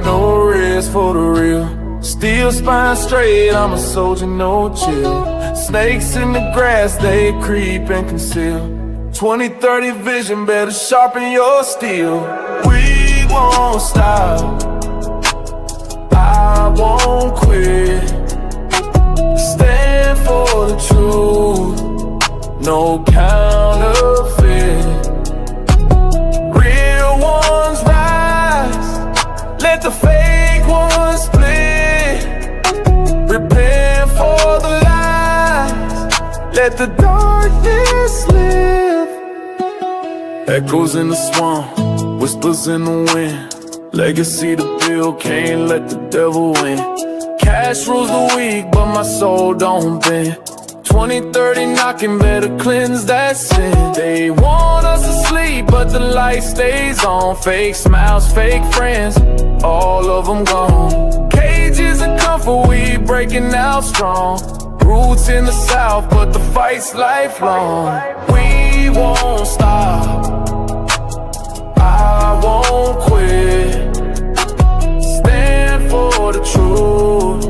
no rest for the real. Still spine straight, I'm a soldier, no chill. Snakes in the grass, they creep and conceal. 20/30 vision, better sharpen your steel. We won't stop, I won't quit. Stand for the truth, no counterfeit. Real ones rise, let the fake ones split. Repent for the lies, let the darkness live. Echoes in the swamp, whispers in the wind. Legacy to build, can't let the devil win. Cash rules the weak, but my soul don't bend. 20/30 knocking, better cleanse that sin. They want us to sleep, but the light stays on. Fake smiles, fake friends, all of them gone. Cages of comfort, we breaking out strong. Roots in the south, but the fight's lifelong. We won't stop, I won't quit. Stand for the truth,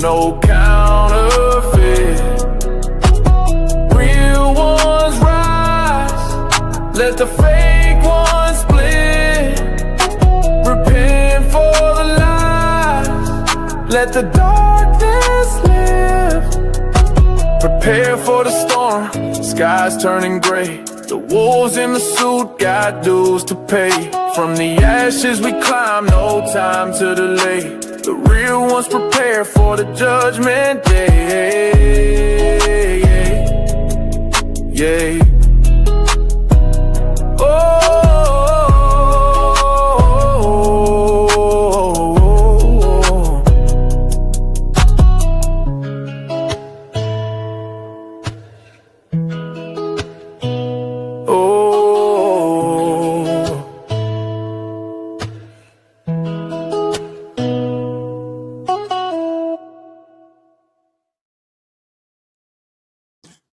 no counterfeit. Real ones rise, let the fake ones split. Repent for the lies, let the darkness live. Prepare for the storm, skies turning gray. The wolves in the suit got dues to pay. From the ashes we climb, no time to delay. The real ones prepare for the judgment day. Yeah.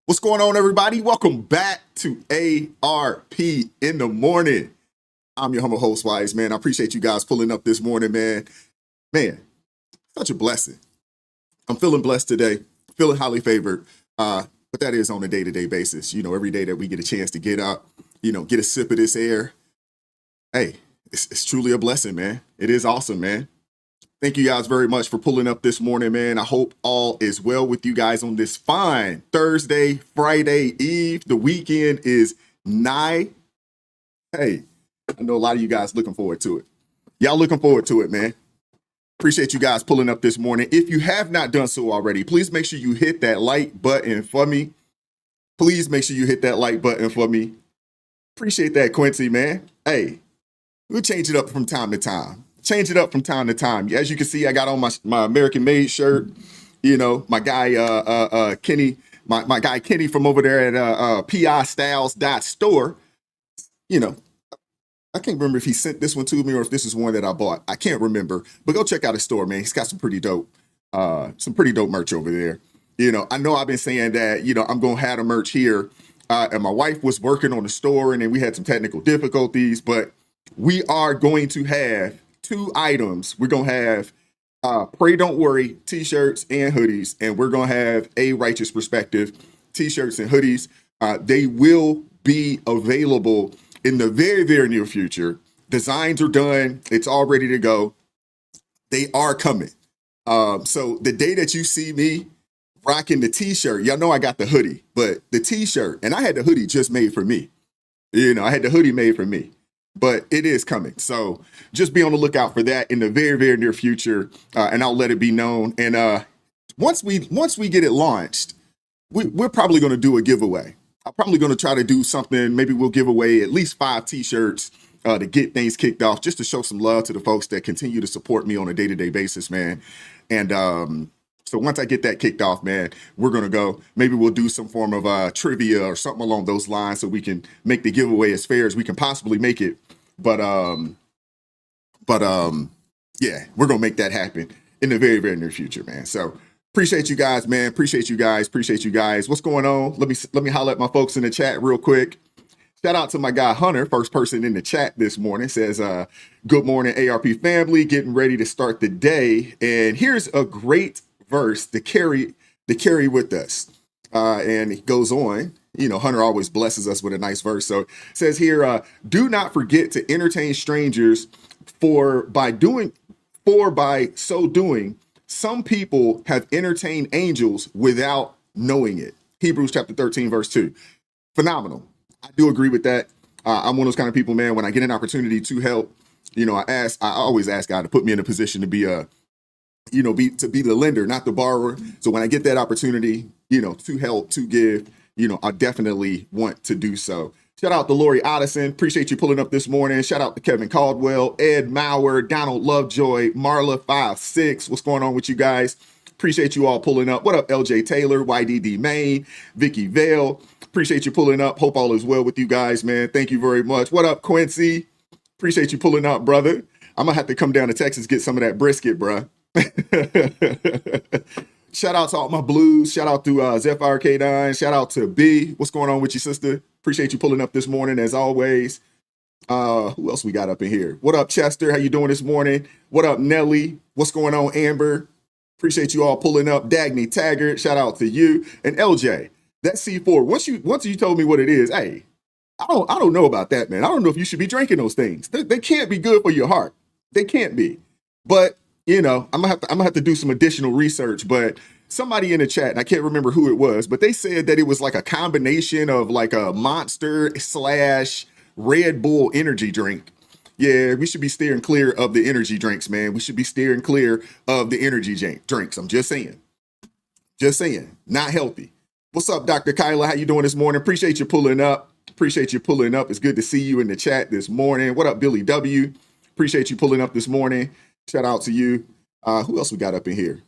What's going on, everybody? Welcome back to ARP in the morning. I'm your humble host, Wise, man. I appreciate you guys pulling up this morning, man. Man, such a blessing. I'm feeling blessed today, feeling highly favored, but that is on a day-to-day basis. You know, every day that we get a chance to get up, you know, get a sip of this air. Hey, it's truly a blessing, man. It is awesome, man. Thank you guys very much for pulling up this morning, man. I hope all is well with you guys on this fine Thursday, Friday Eve. The weekend is nigh. Hey, I know a lot of you guys looking forward to it. Y'all looking forward to it, man. Appreciate you guys pulling up this morning. If you have not done so already, please make sure you hit that like button for me. Please make sure you hit that like button for me. Appreciate that, Quincy, man. Hey, we'll change it up from time to time. Change it up from time to time. As you can see, I got on my American Made shirt. You know, my guy Kenny, my guy Kenny from over there at pistyles.store. You know, I can't remember if he sent this one to me or if this is one that I bought. I can't remember, but go check out his store, man. He's got some pretty dope merch over there. You know I've been saying that, you know, I'm gonna have the merch here, and my wife was working on the store, and then we had some technical difficulties, but we are going to have two items. We're gonna have Pray Don't Worry t-shirts and hoodies, and we're gonna have A Righteous Perspective t-shirts and hoodies. They will be available in the very, very near future. Designs are done. It's all ready to go. They are coming. So the day that you see me rocking the t-shirt, y'all know I got the hoodie, but the t-shirt, and I had the hoodie just made for me. You know, I had the hoodie made for me. But it is coming. So just be on the lookout for that in the very, very near future. And I'll let it be known. And once we get it launched, we're probably going to do a giveaway. I'm probably going to try to do something. Maybe we'll give away at least 5 t-shirts to get things kicked off, just to show some love to the folks that continue to support me on a day-to-day basis, man. And so once I get that kicked off, man, we're going to go. Maybe we'll do some form of trivia or something along those lines so we can make the giveaway as fair as we can possibly make it. But yeah, we're going to make that happen in the very, very near future, man. So appreciate you guys, man. Appreciate you guys. What's going on? Let me holler at my folks in the chat real quick. Shout out to my guy Hunter, first person in the chat this morning, says, good morning, ARP family, getting ready to start the day. And here's a great verse to carry with us. And it goes on. You know, Hunter always blesses us with a nice verse. So it says here, do not forget to entertain strangers, for by so doing, some people have entertained angels without knowing it. Hebrews chapter 13, verse 2. Phenomenal. I do agree with that. I'm one of those kind of people, man, when I get an opportunity to help, you know, I always ask God to put me in a position to be the lender, not the borrower. So when I get that opportunity, you know, to help, to give, you know, I definitely want to do so. Shout out to Lori Otteson. Appreciate you pulling up this morning. Shout out to Kevin Caldwell, Ed Maurer, Donald Lovejoy, Marla56. What's going on with you guys? Appreciate you all pulling up. What up, LJ Taylor, YDD Maine, Vicky Vale. Appreciate you pulling up. Hope all is well with you guys, man. Thank you very much. What up, Quincy? Appreciate you pulling up, brother. I'm gonna have to come down to Texas, get some of that brisket, bruh. Shout out to all my blues. Shout out to Zephyr K9. Shout out to B. What's going on with you, sister? Appreciate you pulling up this morning, as always. Who else we got up in here? What up, Chester? How you doing this morning? What up, Nelly? What's going on, Amber? Appreciate you all pulling up. Dagny Taggart, shout out to you. And LJ, that C4, once you told me what it is, hey, I don't know about that, man. I don't know if you should be drinking those things. They can't be good for your heart. They can't be. But, you know, I'm gonna have to do some additional research. But somebody in the chat, and I can't remember who it was, but they said that it was like a combination of like a Monster / Red Bull energy drink. Yeah, we should be steering clear of the energy drinks, man. We should be steering clear of the energy drinks. I'm just saying. Just saying. Not healthy. What's up, Dr. Kyla? How you doing this morning? Appreciate you pulling up. Appreciate you pulling up. It's good to see you in the chat this morning. What up, Billy W? Appreciate you pulling up this morning. Shout out to you. Who else we got up in here?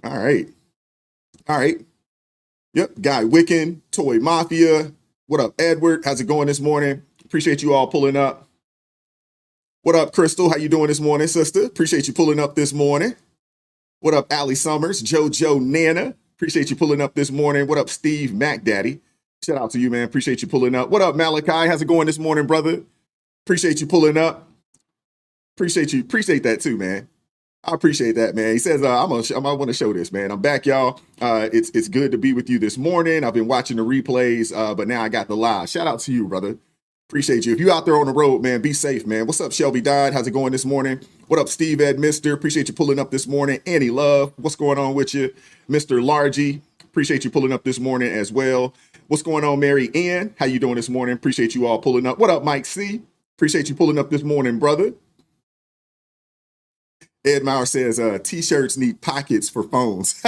All right. Yep, Guy Wiccan, Toy Mafia. What up, Edward? How's it going this morning? Appreciate you all pulling up. What up, Crystal? How you doing this morning, sister? Appreciate you pulling up this morning. What up, Allie Summers? JoJo Nana? Appreciate you pulling up this morning. What up, Steve MacDaddy? Shout out to you, man. Appreciate you pulling up. What up, Malachi? How's it going this morning, brother? Appreciate you pulling up. Appreciate that too, man. I appreciate that, man. He says, I want to show this, man. I'm back, y'all. It's good to be with you this morning. I've been watching the replays, but now I got the live. Shout out to you, brother. Appreciate you. If you out there on the road, man, be safe, man. What's up, Shelby Dodd? How's it going this morning? What up, Steve Ed Mister? Appreciate you pulling up this morning. Annie Love, what's going on with you? Mr. Largy, appreciate you pulling up this morning as well. What's going on, Mary Ann? How you doing this morning? Appreciate you all pulling up. What up, Mike C? Appreciate you pulling up this morning, brother. Ed Maurer says, t-shirts need pockets for phones.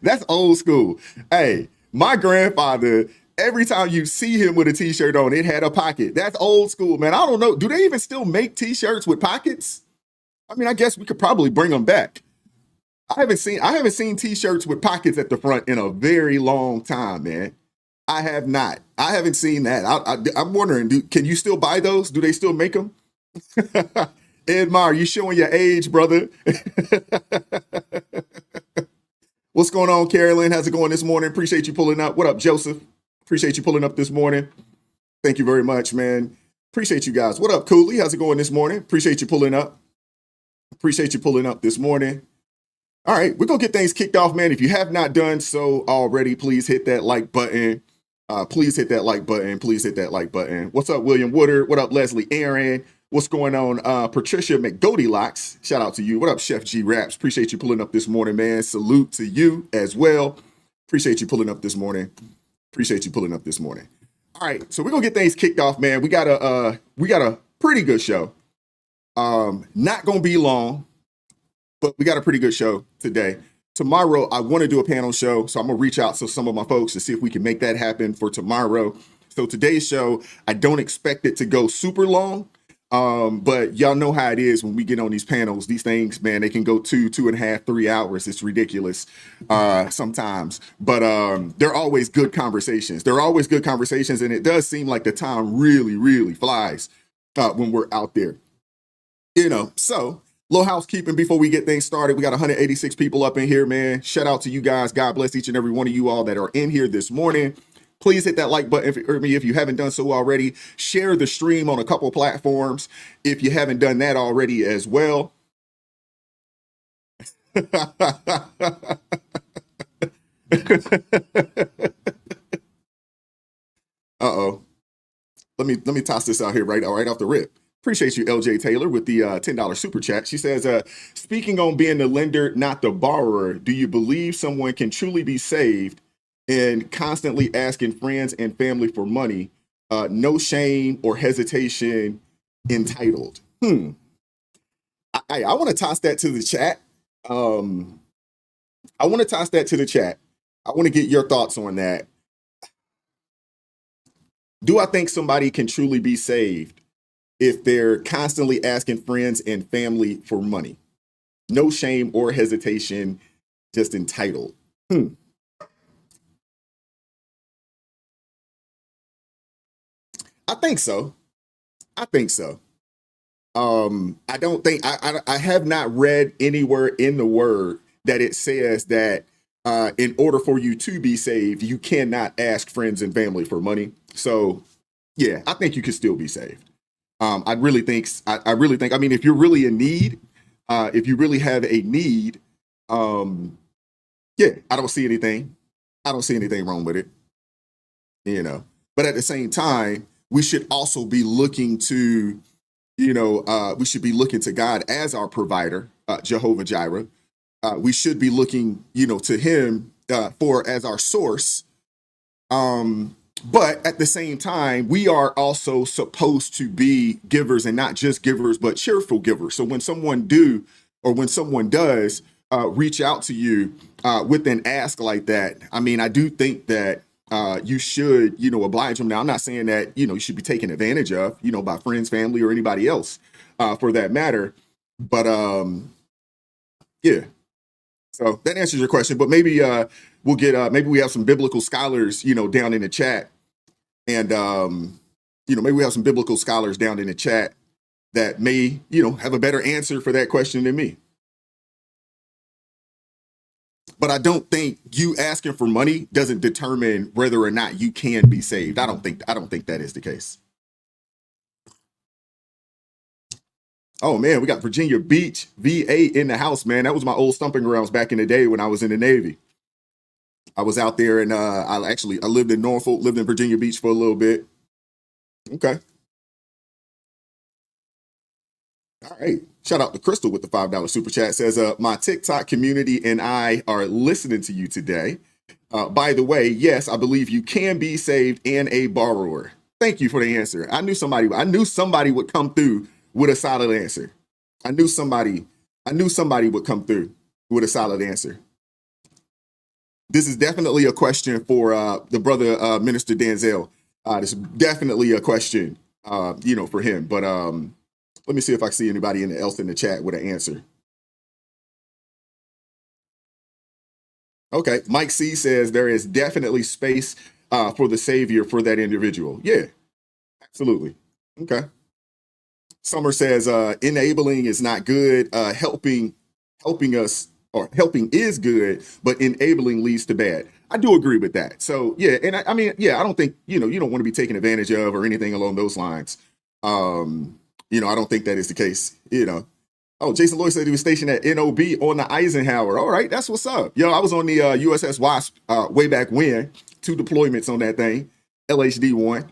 That's old school. Hey, my grandfather, every time you see him with a t-shirt on, it had a pocket. That's old school, man. I don't know. Do they even still make t-shirts with pockets? I mean, I guess we could probably bring them back. I haven't seen t-shirts with pockets at the front in a very long time, man. I have not. I haven't seen that. I'm wondering, can you still buy those? Do they still make them? Ed Meyer, you showing your age, brother. What's going on, Carolyn? How's it going this morning? Appreciate you pulling up. What up, Joseph? Appreciate you pulling up this morning. Thank you very much, man. Appreciate you guys. What up, Cooley? How's it going this morning? Appreciate you pulling up. Appreciate you pulling up this morning. All right, we're going to get things kicked off, man. If you have not done so already, please hit that like button. Please hit that like button. Please hit that like button. What's up, William Woodard? What up, Leslie Aaron? What's going on, Patricia McGoldilocks? Shout out to you. What up, Chef G Raps? Appreciate you pulling up this morning, man. Salute to you as well. Appreciate you pulling up this morning. Appreciate you pulling up this morning. All right, so we're gonna get things kicked off, man. We got a pretty good show. Not gonna be long, but we got a pretty good show today. Tomorrow, I want to do a panel show, so I'm gonna reach out to some of my folks to see if we can make that happen for tomorrow. So today's show, I don't expect it to go super long. But y'all know how it is when we get on these panels. These things, man, they can go 2.5, 3 hours. It's ridiculous sometimes. But they're always good conversations. They're always good conversations, and it does seem like the time really, really flies when we're out there. You know, so little housekeeping before we get things started. We got 186 people up in here, man. Shout out to you guys. God bless each and every one of you all that are in here this morning. Please hit that like button if you haven't done so already. Share the stream on a couple platforms if you haven't done that already as well. Uh-oh. Let me toss this out here right off the rip. Appreciate you, LJ Taylor, with the $10 super chat. She says, speaking on being the lender, not the borrower, do you believe someone can truly be saved and constantly asking friends and family for money? No shame or hesitation, entitled. I want to toss that to the chat. I want to toss that to the chat. I want to get your thoughts on that. Do I think somebody can truly be saved if they're constantly asking friends and family for money? No shame or hesitation, just entitled. I think so. I think so. I don't think I have not read anywhere in the word that it says that in order for you to be saved, you cannot ask friends and family for money. So yeah, I think you can still be saved. I really think, I mean, if you're really in need, if you really have a need, yeah, I don't see anything wrong with it, you know. But at the same time, we should also be looking to, we should be looking to God as our provider, Jehovah Jireh. We should be looking, to him as our source. But at the same time, we are also supposed to be givers, and not just givers, but cheerful givers. So when someone does reach out to you with an ask like that, I mean, I do think that you should, oblige them. Now, I'm not saying that, you should be taken advantage of, by friends, family, or anybody else for that matter. But yeah. So that answers your question. But maybe we'll get maybe we have some biblical scholars, down in the chat, and maybe we have some biblical scholars down in the chat that may, have a better answer for that question than me. But I don't think you asking for money doesn't determine whether or not you can be saved. I don't think that is the case. Oh man, we got Virginia Beach, VA in the house, man. That was my old stomping grounds back in the day when I was in the Navy. I was out there, and I lived in Norfolk, lived in Virginia Beach for a little bit. Okay. All right. Shout out to Crystal with the $5 super chat. Says, my TikTok community and I are listening to you today. By the way, yes, I believe you can be saved and a borrower. Thank you for the answer. I knew somebody would come through with a solid answer. I knew somebody would come through with a solid answer. This is definitely a question for the brother Minister Denzel. This is definitely a question, for him. But let me see if I see anybody else in the chat with an answer. Okay, Mike C says there is definitely space for the Savior for that individual. Yeah, absolutely. Okay. Summer says enabling is not good. Helping is good, but enabling leads to bad. I do agree with that. So yeah, and I mean, I don't think you don't want to be taken advantage of or anything along those lines. I don't think that is the case. Oh, Jason Lloyd said he was stationed at NOB on the Eisenhower. All right, that's what's up. I was on the USS Wasp way back when. 2 deployments on that thing. LHD-1.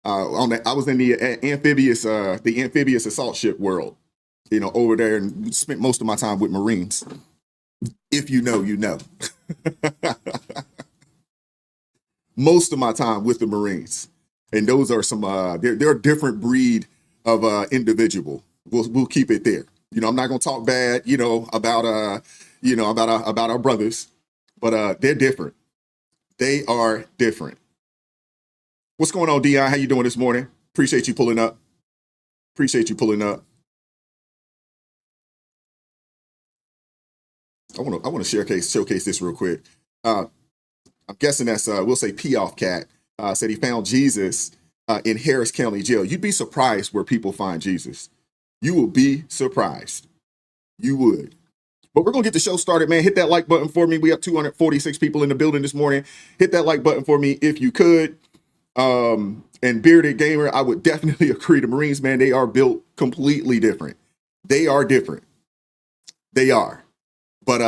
I was in the amphibious assault ship world. Over there, and spent most of my time with Marines. If you know, you know. Most of my time with the Marines, and those are some. They're a different breed of individual. We'll keep it there. I'm not gonna talk bad, about our brothers, but they're different. They are different. What's going on, Dion? How you doing this morning? Appreciate you pulling up. I want to showcase this real quick. I'm guessing that's we'll say P off cat said he found Jesus in Harris County Jail. You'd be surprised where people find Jesus. You will be surprised. You would. But we're going to get the show started, man. Hit that like button for me. We have 246 people in the building this morning. Hit that like button for me if you could. And Bearded Gamer, I would definitely agree. The Marines, man, they are built completely different. They are different. They are. But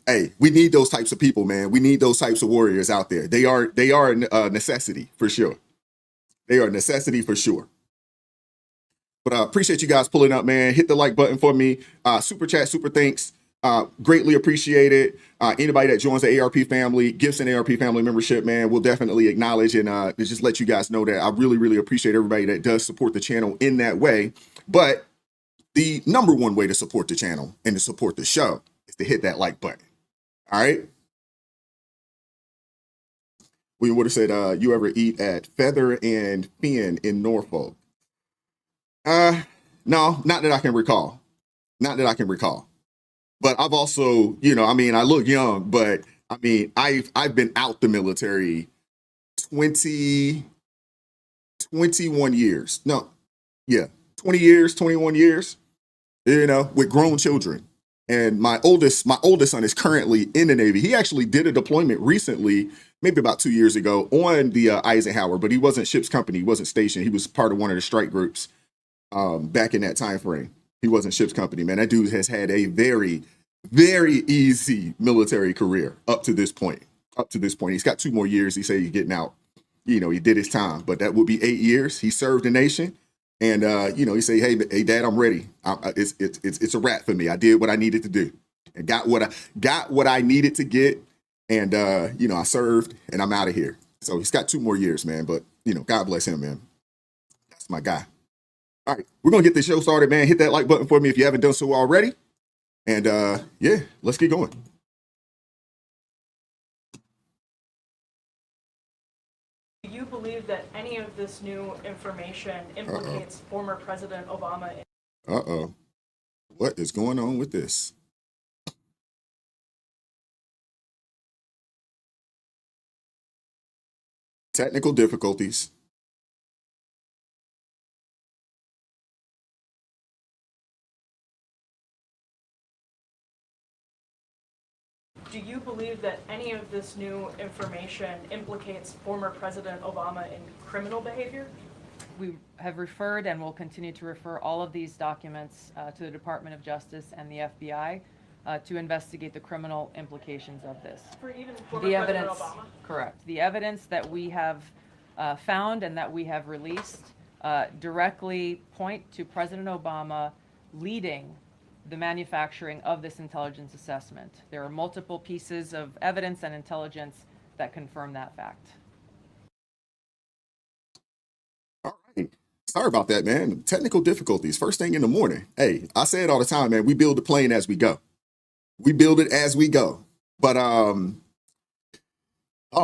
hey, we need those types of people, man. We need those types of warriors out there. They are a necessity for sure. They are a necessity for sure. But I appreciate you guys pulling up, man. Hit the like button for me. Super chat, super thanks. Greatly appreciate it. Anybody that joins the ARP family, gifts and ARP family membership, man, we'll definitely acknowledge and just let you guys know that I really, really appreciate everybody that does support the channel in that way. But the number one way to support the channel and to support the show is to hit that like button. All right. We would have said, you ever eat at Feather and Fin in Norfolk? No, not that I can recall. Not that I can recall. But I've also, I look young, but I mean, I've been out the military 21 years. No, yeah, 20 years, 21 years, with grown children. And my oldest son is currently in the Navy. He actually did a deployment recently, maybe about 2 years ago, on the Eisenhower, but he wasn't ship's company. He wasn't stationed. He was part of one of the strike groups back in that time frame. He wasn't ship's company, man. That dude has had a very, very easy military career up to this point. He's got 2 more years. He said he's getting out. He did his time, but that would be 8 years. He served the nation. And, he say, hey, Dad, I'm ready. It's a wrap for me. I did what I needed to do and got what I needed to get. And, I served and I'm out of here. So he's got 2 more years, man. But, God bless him, man. That's my guy. All right, we're going to get this show started, man. Hit that like button for me if you haven't done so already. And, yeah, let's get going. Do you believe that any of this new information implicates former President Obama? What is going on with this? Technical difficulties. Do you believe that any of this new information implicates former President Obama in criminal behavior? We have referred and will continue to refer all of these documents to the Department of Justice and the FBI to investigate the criminal implications of this. For even former The President evidence, Obama? correct. The evidence that we have found and that we have released directly point to President Obama leading the manufacturing of this intelligence assessment. There are multiple pieces of evidence and intelligence that confirm that fact. All right. Sorry about that, man. Technical difficulties. First thing in the morning. Hey, I say it all the time, man. We build the plane as we go. We build it as we go. But, oh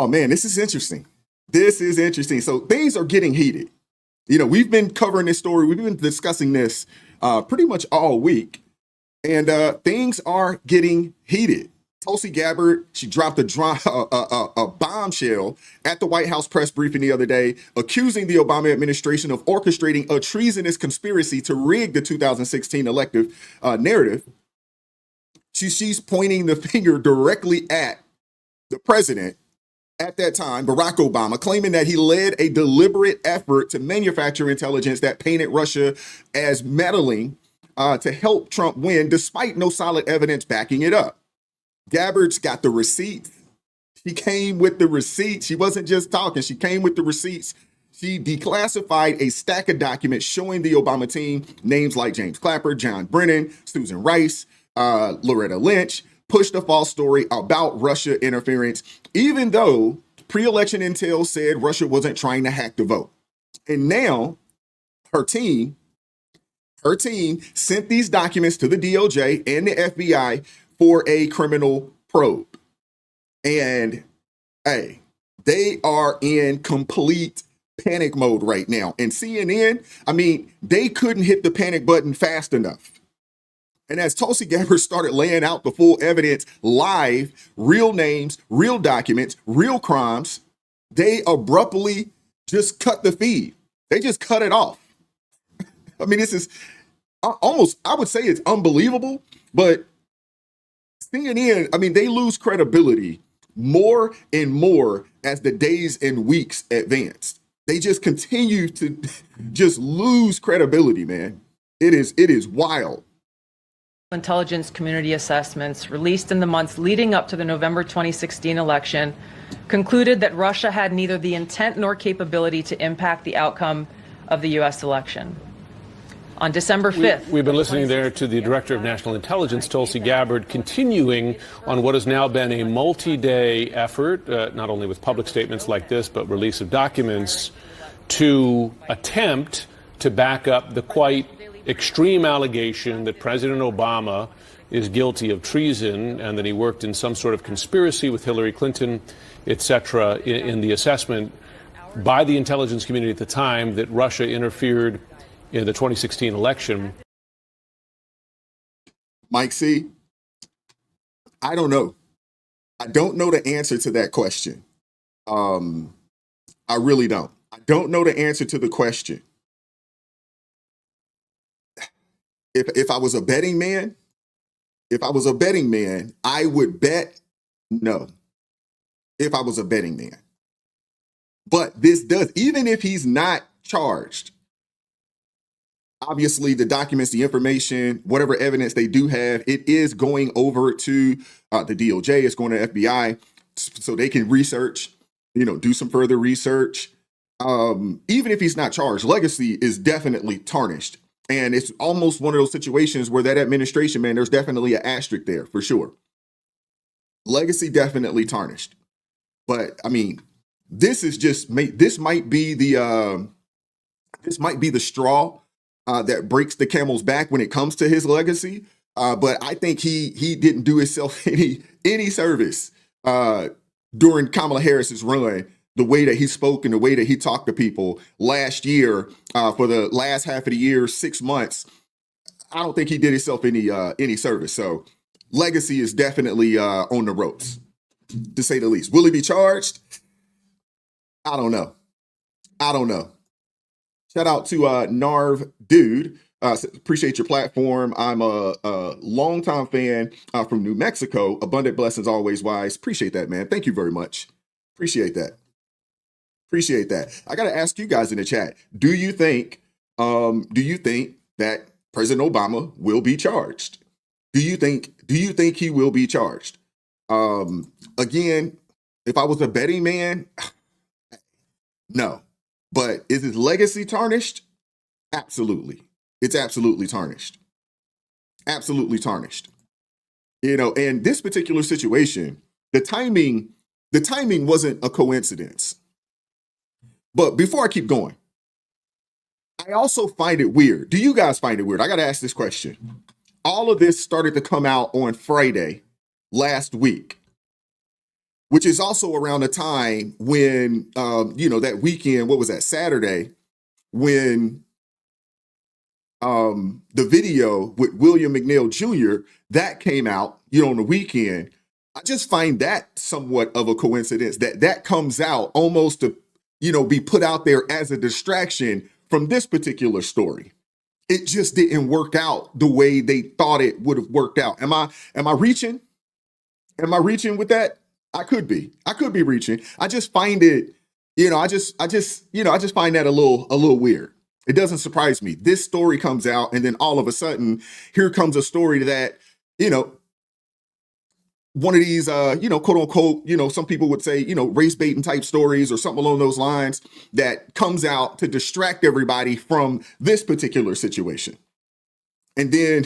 man, this is interesting. This is interesting. So things are getting heated. We've been covering this story. We've been discussing this pretty much all week. And things are getting heated. Tulsi Gabbard, she dropped a bombshell at the White House press briefing the other day, accusing the Obama administration of orchestrating a treasonous conspiracy to rig the 2016 elective narrative. She's pointing the finger directly at the president at that time, Barack Obama, claiming that he led a deliberate effort to manufacture intelligence that painted Russia as meddling to help Trump win, despite no solid evidence backing it up. Gabbard's got the receipts. She came with the receipts. She wasn't just talking. She came with the receipts. She declassified a stack of documents showing the Obama team names like James Clapper, John Brennan, Susan Rice, Loretta Lynch, pushed a false story about Russia interference, even though pre-election intel said Russia wasn't trying to hack the vote. And now her team sent these documents to the DOJ and the FBI for a criminal probe. And hey, they are in complete panic mode right now. And CNN, they couldn't hit the panic button fast enough. And as Tulsi Gabbard started laying out the full evidence live, real names, real documents, real crimes, they abruptly just cut the feed. They just cut it off. This is almost, I would say it's unbelievable, but CNN, I mean, they lose credibility more and more as the days and weeks advance. They just continue to just lose credibility, man. It is wild. Intelligence community assessments released in the months leading up to the November 2016 election concluded that Russia had neither the intent nor capability to impact the outcome of the U.S. election. On December 5th. We've been listening there to the Director of National Intelligence, Tulsi Gabbard, continuing on what has now been a multi-day effort, not only with public statements like this, but release of documents to attempt to back up the quite extreme allegation that President Obama is guilty of treason and that he worked in some sort of conspiracy with Hillary Clinton, etc., in the assessment by the intelligence community at the time that Russia interfered in the 2016 election. Mike C., I don't know. I don't know the answer to that question. I really don't. I don't know the answer to the question. If I was a betting man, I would bet no. If I was a betting man. But this does, even if he's not charged, obviously the documents, the information, whatever evidence they do have, it is going over to the DOJ, it's going to FBI so they can research, do some further research. Even if he's not charged, legacy is definitely tarnished. And it's almost one of those situations where that administration, man, there's definitely an asterisk there for sure. Legacy definitely tarnished. But I mean, this might be the straw that breaks the camel's back when it comes to his legacy. But I think he didn't do himself any service during Kamala Harris's run. The way that he spoke and the way that he talked to people last year, for the last half of the year, 6 months, I don't think he did himself any service. So legacy is definitely on the ropes, to say the least. Will he be charged? I don't know. Shout out to Narv Dude. Appreciate your platform. I'm a longtime fan from New Mexico. Abundant blessings always, Wise. Appreciate that, man. Thank you very much. Appreciate that. I got to ask you guys in the chat. Do you think that President Obama will be charged? Do you think he will be charged? Again, if I was a betting man, no. But is his legacy tarnished? Absolutely. It's absolutely tarnished. Absolutely tarnished. And this particular situation, the timing wasn't a coincidence. But before I keep going, I also find it weird. Do you guys find it weird? I got to ask this question. All of this started to come out on Friday last week, which is also around the time when, that weekend, what was that, Saturday, when the video with William McNeil Jr., that came out, on the weekend. I just find that somewhat of a coincidence that comes out almost to, be put out there as a distraction from this particular story. It just didn't work out the way they thought it would have worked out. Am I reaching? Am I reaching with that? I could be reaching. I just find it, I just find that a little weird. It doesn't surprise me. This story comes out and then all of a sudden here comes a story that, one of these, quote unquote, some people would say, race baiting type stories or something along those lines that comes out to distract everybody from this particular situation. And then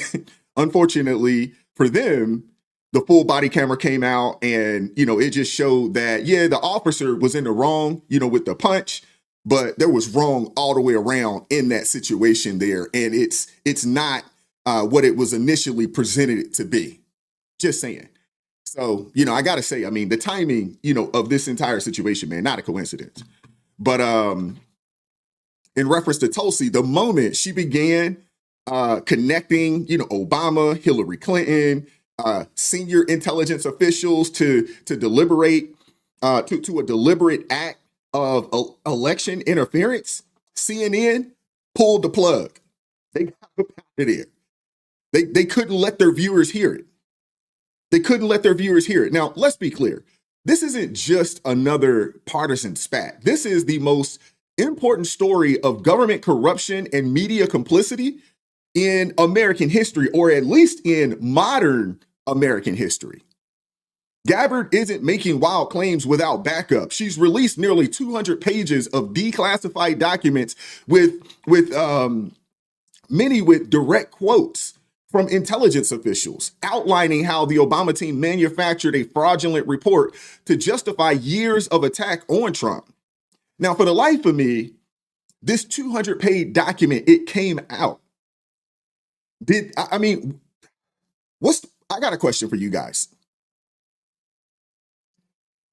unfortunately for them, the full body camera came out and, it just showed that, the officer was in the wrong, with the punch, but there was wrong all the way around in that situation there. And it's not what it was initially presented to be. Just saying. So, I got to say, I mean, the timing, of this entire situation, man, not a coincidence. But in reference to Tulsi, the moment she began connecting, Obama, Hillary Clinton, senior intelligence officials to deliberate to a deliberate act of election interference, CNN pulled the plug. They got out of there. They couldn't let their viewers hear it. They couldn't let their viewers hear it. Now, let's be clear. This isn't just another partisan spat. This is the most important story of government corruption and media complicity in American history, or at least in modern American history. Gabbard isn't making wild claims without backup. She's released nearly 200 pages of declassified documents with many with direct quotes from intelligence officials outlining how the Obama team manufactured a fraudulent report to justify years of attack on Trump. Now, for the life of me, this 200-page document, it came out. I got a question for you guys.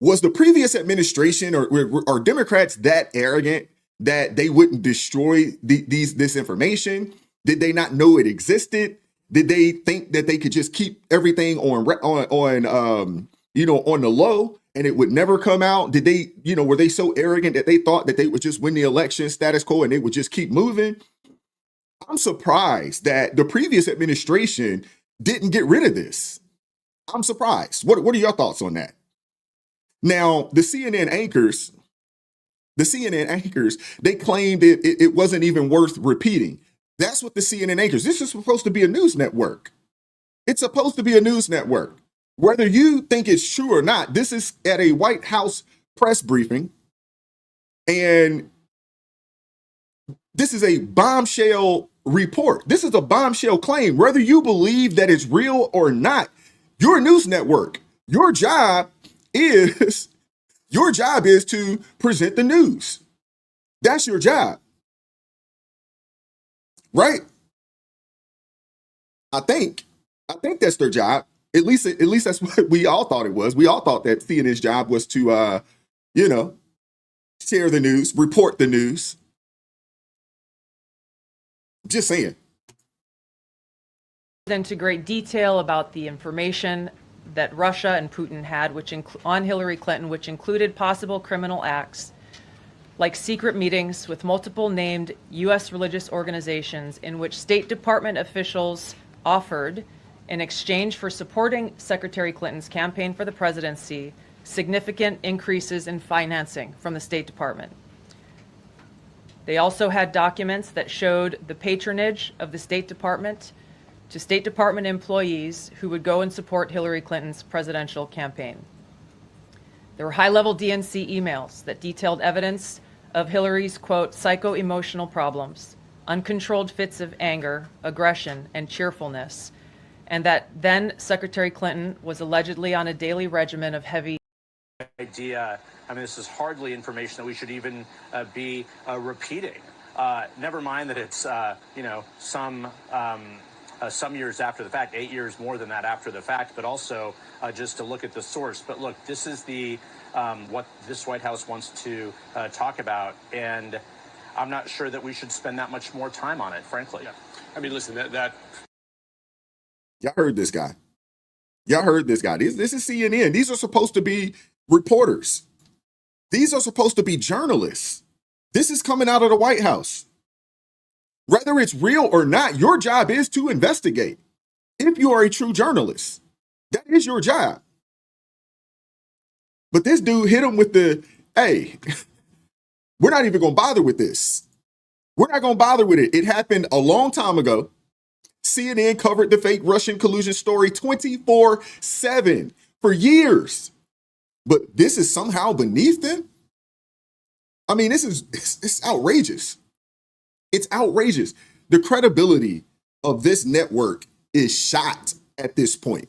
Was the previous administration or are Democrats that arrogant that they wouldn't destroy this information? Did they not know it existed? Did they think that they could just keep everything on the low and it would never come out? Did they, were they so arrogant that they thought that they would just win the election status quo and they would just keep moving? I'm surprised that the previous administration didn't get rid of this. I'm surprised. What are your thoughts on that? Now, the CNN anchors, they claimed it wasn't even worth repeating. That's what the CNN anchors. This is supposed to be a news network. It's supposed to be a news network. Whether you think it's true or not, this is at a White House press briefing. And this is a bombshell report. This is a bombshell claim. Whether you believe that it's real or not, you're a news network. Your job is to present the news. That's your job. Right? I think that's their job. At least that's what we all thought it was. We all thought that CNN's job was to share the news, report the news. Just saying. Into great detail about the information that Russia and Putin had, on Hillary Clinton, which included possible criminal acts, like secret meetings with multiple named U.S. religious organizations in which State Department officials offered, in exchange for supporting Secretary Clinton's campaign for the presidency, significant increases in financing from the State Department. They also had documents that showed the patronage of the State Department to State Department employees who would go and support Hillary Clinton's presidential campaign. There were high-level DNC emails that detailed evidence of Hillary's, quote, psycho-emotional problems, uncontrolled fits of anger, aggression, and cheerfulness, and that then Secretary Clinton was allegedly on a daily regimen of heavy idea. I mean, this is hardly information that we should even be repeating. Never mind that it's, some years after the fact, 8 years more than that after the fact, but also just to look at the source. But look, this is the what this White House wants to talk about, and I'm not sure that we should spend that much more time on it, frankly. Yeah. I mean, listen, that y'all heard this guy. This is CNN. These are supposed to be reporters. These are supposed to be journalists. This is coming out of the White House. Whether it's real or not, your job is to investigate. If you are a true journalist, that is your job. But this dude hit him with the, hey, we're not even going to bother with this. We're not going to bother with it. It happened a long time ago. CNN covered the fake Russian collusion story 24/7 for years. But this is somehow beneath them? I mean, it's outrageous. It's outrageous. The credibility of this network is shot at this point.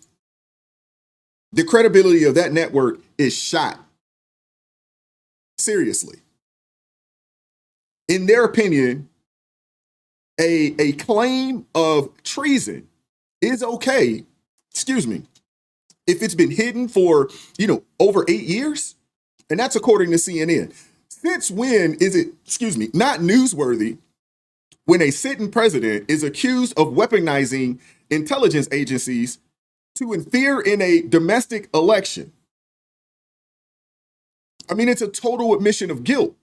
The credibility of that network is shot. Seriously. In their opinion, a claim of treason is okay, if it's been hidden for, over 8 years. And that's according to CNN. Since when is it, not newsworthy when a sitting president is accused of weaponizing intelligence agencies to interfere in a domestic election? I mean, it's a total admission of guilt,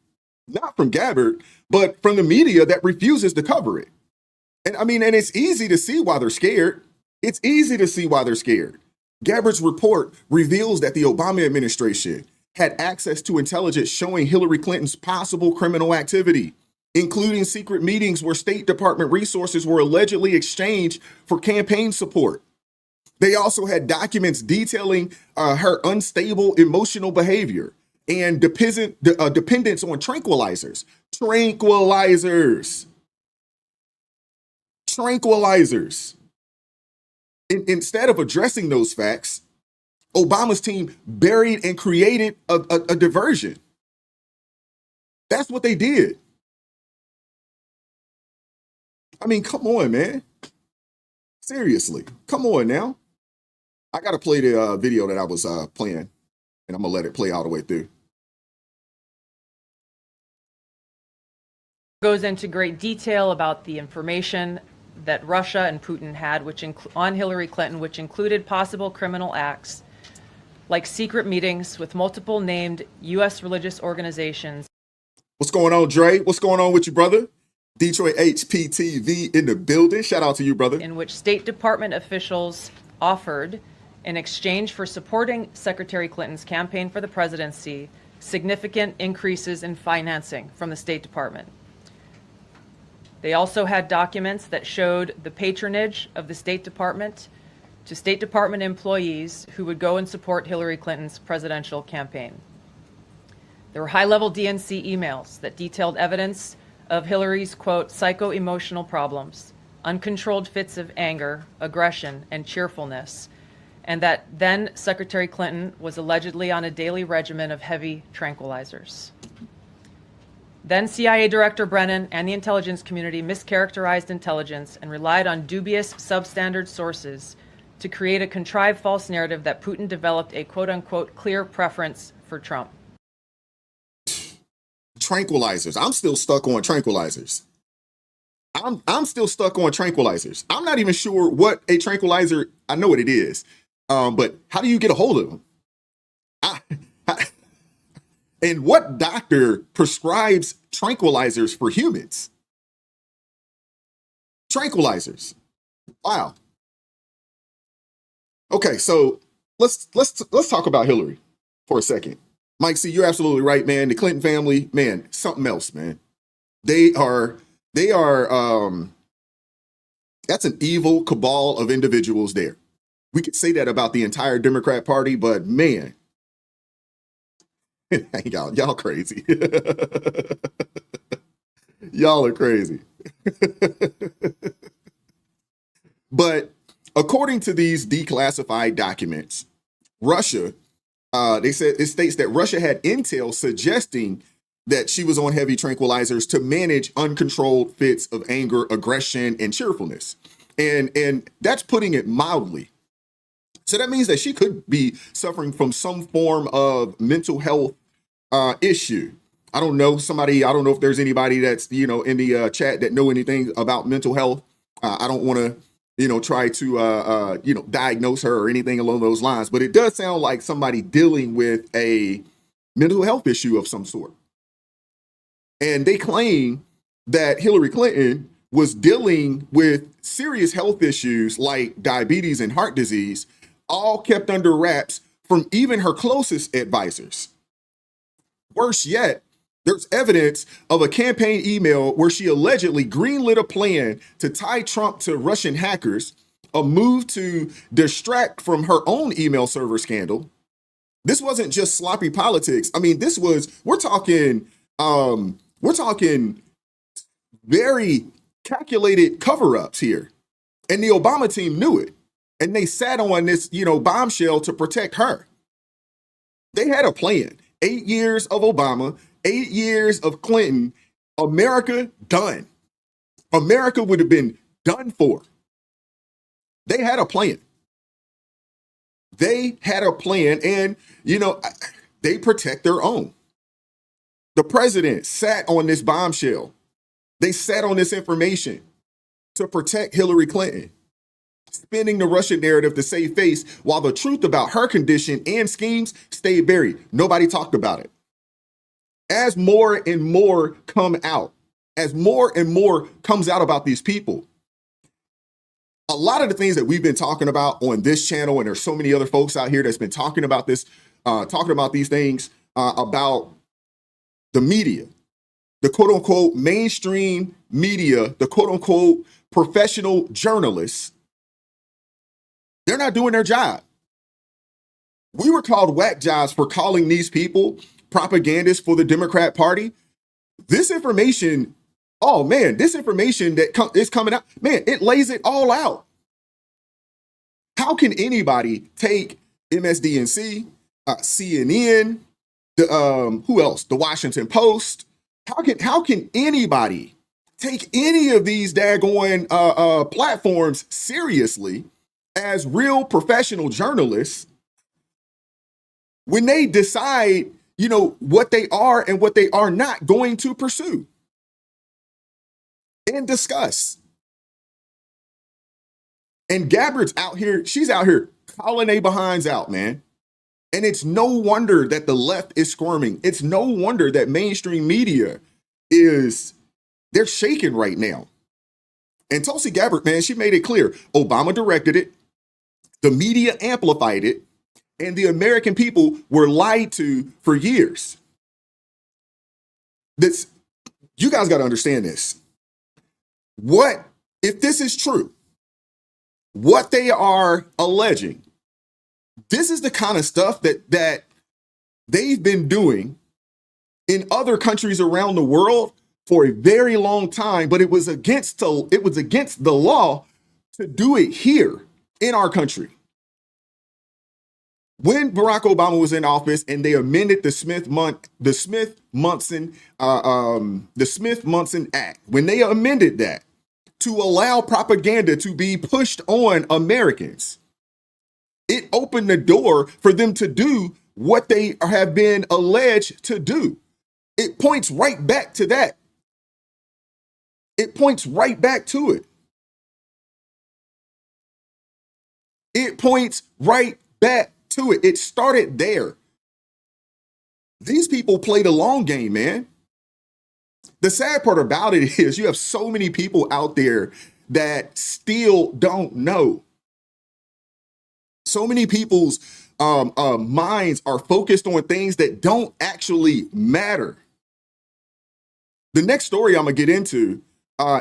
not from Gabbard, but from the media that refuses to cover it. And I mean, and it's easy to see why they're scared. It's easy to see why they're scared. Gabbard's report reveals that the Obama administration had access to intelligence showing Hillary Clinton's possible criminal activity, including secret meetings where State Department resources were allegedly exchanged for campaign support. They also had documents detailing her unstable emotional behavior and dependence on tranquilizers. Tranquilizers. Instead of addressing those facts, Obama's team buried and created a diversion. That's what they did. I mean, come on, man. Seriously, come on now. I got to play the video that I was playing, and I'm going to let it play all the way through. Goes into great detail about the information that Russia and Putin had on Hillary Clinton, which included possible criminal acts like secret meetings with multiple named U.S. religious organizations. What's going on, Dre? What's going on with you, brother? Detroit HPTV in the building. Shout out to you, brother. In which State Department officials offered, in exchange for supporting Secretary Clinton's campaign for the presidency, significant increases in financing from the State Department. They also had documents that showed the patronage of the State Department to State Department employees who would go and support Hillary Clinton's presidential campaign. There were high-level DNC emails that detailed evidence of Hillary's, quote, psycho-emotional problems, uncontrolled fits of anger, aggression, and cheerfulness, and that then Secretary Clinton was allegedly on a daily regimen of heavy tranquilizers. Then CIA Director Brennan and the intelligence community mischaracterized intelligence and relied on dubious substandard sources to create a contrived false narrative that Putin developed a quote-unquote clear preference for Trump. Tranquilizers. I'm still stuck on tranquilizers. I'm still stuck on tranquilizers. I'm not even sure what a tranquilizer, I know what it is, but how do you get a hold of them? And what doctor prescribes tranquilizers for humans? Tranquilizers. Wow. Okay, so let's talk about Hillary for a second. Mike, see, you're absolutely right, man. The Clinton family, man, something else, man. They are that's an evil cabal of individuals there. We could say that about the entire Democrat Party, but man, y'all crazy. Y'all are crazy. But according to these declassified documents, Russia, it states that Russia had intel suggesting that she was on heavy tranquilizers to manage uncontrolled fits of anger, aggression, and cheerfulness. And that's putting it mildly. So that means that she could be suffering from some form of mental health issue. I don't know if there's anybody that's, in the chat that know anything about mental health. I don't want to, try to, diagnose her or anything along those lines, but it does sound like somebody dealing with a mental health issue of some sort. And they claim that Hillary Clinton was dealing with serious health issues like diabetes and heart disease, all kept under wraps from even her closest advisors. Worse yet, there's evidence of a campaign email where she allegedly greenlit a plan to tie Trump to Russian hackers, a move to distract from her own email server scandal. This wasn't just sloppy politics. I mean, we're talking very calculated cover-ups here. And the Obama team knew it. And they sat on this, bombshell to protect her. They had a plan. 8 years of Obama, 8 years of Clinton, America done. America would have been done for. They had a plan. They had a plan, and, they protect their own. The president sat on this bombshell. They sat on this information to protect Hillary Clinton, spinning the Russian narrative to save face while the truth about her condition and schemes stayed buried. Nobody talked about it. As more and more come out, as more and more comes out about these people, a lot of the things that we've been talking about on this channel, and there's so many other folks out here that's been talking about this, talking about these things, about the media, the quote unquote mainstream media, the quote unquote professional journalists. They're not doing their job. We were called whack jobs for calling these people propagandists for the Democrat Party. This information, oh man, this information that is coming out, man, it lays it all out. How can anybody take MSDNC, CNN, who else? The Washington Post. How can anybody take any of these daggone platforms seriously as real professional journalists when they decide, you know, what they are and what they are not going to pursue and discuss? And Gabbard's out here, she's out here calling they behinds out, man. And it's no wonder that the left is squirming. It's no wonder that mainstream media they're shaking right now. And Tulsi Gabbard, man, she made it clear. Obama directed it. The media amplified it. And the American people were lied to for years. You guys got to understand this. If this is true, what they are alleging, this is the kind of stuff that they've been doing in other countries around the world for a very long time, but it was against the law to do it here in our country. When Barack Obama was in office and they amended the Smith-Munson Act, when they amended that to allow propaganda to be pushed on Americans, it opened the door for them to do what they have been alleged to do. It points right back to that. It points right back to it. It points right back to it. It started there. These people play the long game, man. The sad part about it is you have so many people out there that still don't know. So many people's minds are focused on things that don't actually matter. The next story I'm going to get into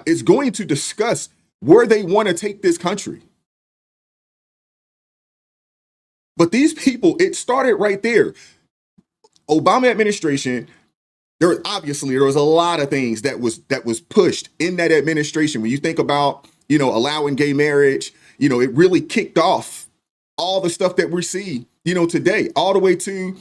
is going to discuss where they want to take this country. But these people, it started right there. Obama administration, there was a lot of things that was pushed in that administration. When you think about, allowing gay marriage, it really kicked off all the stuff that we see, today, all the way to,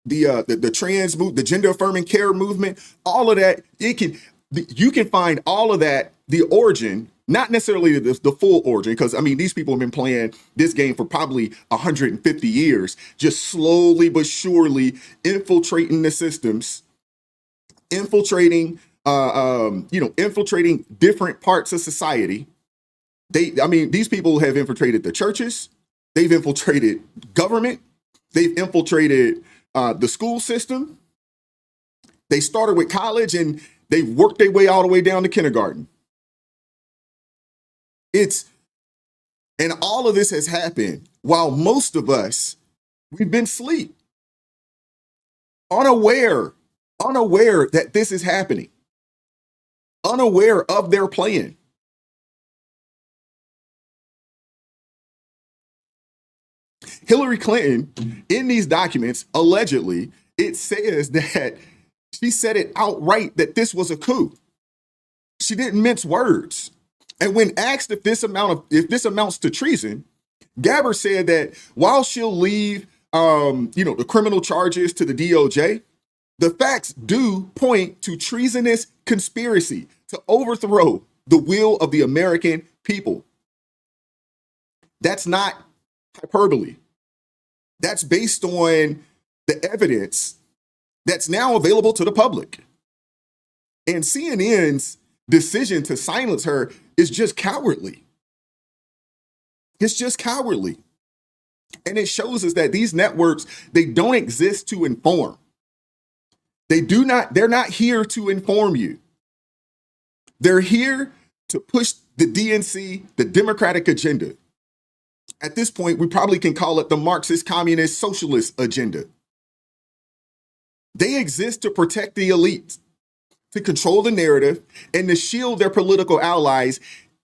the trans movement, the gender affirming care movement, all of that. You can find all of that, the origin, not necessarily the full origin, because these people have been playing this game for probably 150 years, just slowly but surely infiltrating the systems, infiltrating different parts of society. These people have infiltrated the churches, they've infiltrated government, they've infiltrated the school system. They started with college and they worked their way all the way down to kindergarten. And all of this has happened while most of us, we've been asleep, unaware that this is happening, unaware of their plan. Hillary Clinton, in these documents, allegedly, it says that she said it outright that this was a coup. She didn't mince words. And when asked if this amounts to treason, Gabbard said that while she'll leave, the criminal charges to the DOJ, the facts do point to treasonous conspiracy to overthrow the will of the American people. That's not hyperbole. That's based on the evidence that's now available to the public. And CNN's decision to silence her is just cowardly. It's just cowardly. And it shows us that these networks, they don't exist to inform. They're not here to inform you. They're here to push the DNC, the Democratic agenda. At this point, we probably can call it the Marxist, Communist, Socialist agenda. They exist to protect the elite, to control the narrative, and to shield their political allies,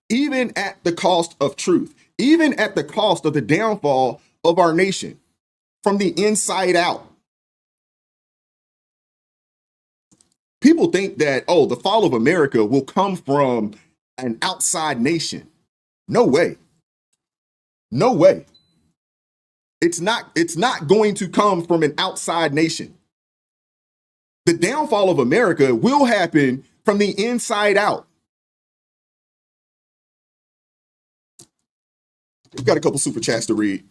even at the cost of truth, even at the cost of the downfall of our nation from the inside out. People think that, oh, the fall of America will come from an outside nation. No way. No way. It's not going to come from an outside nation. The downfall of America will happen from the inside out. We've got a couple super chats to read.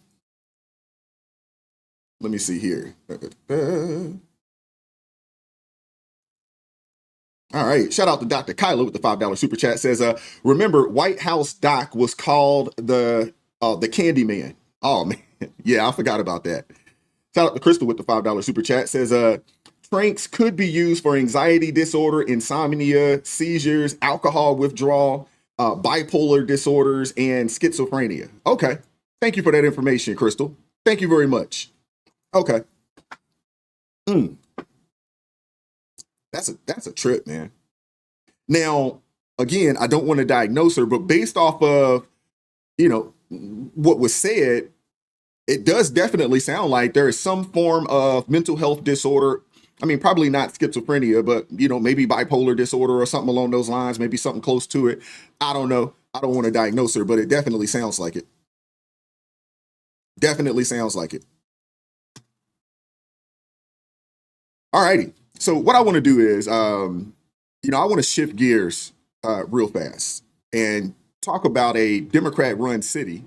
Let me see here. All right. Shout out to Dr. Kyla with the $5 super chat. Says, remember, White House Doc was called the Candy Man. Oh, man. Yeah, I forgot about that. Shout out to Crystal with the $5 super chat. Says, tranks could be used for anxiety disorder, insomnia, seizures, alcohol withdrawal, bipolar disorders, and schizophrenia. Okay. Thank you for that information, Crystal. Thank you very much. Okay. That's a trip, man. Now, again, I don't want to diagnose her, but based off of, what was said, it does definitely sound like there is some form of mental health disorder. I mean, probably not schizophrenia, but, maybe bipolar disorder or something along those lines, maybe something close to it. I don't know. I don't want to diagnose her, but it definitely sounds like it. Definitely sounds like it. All righty. So what I want to do is, I want to shift gears real fast and talk about a Democrat-run city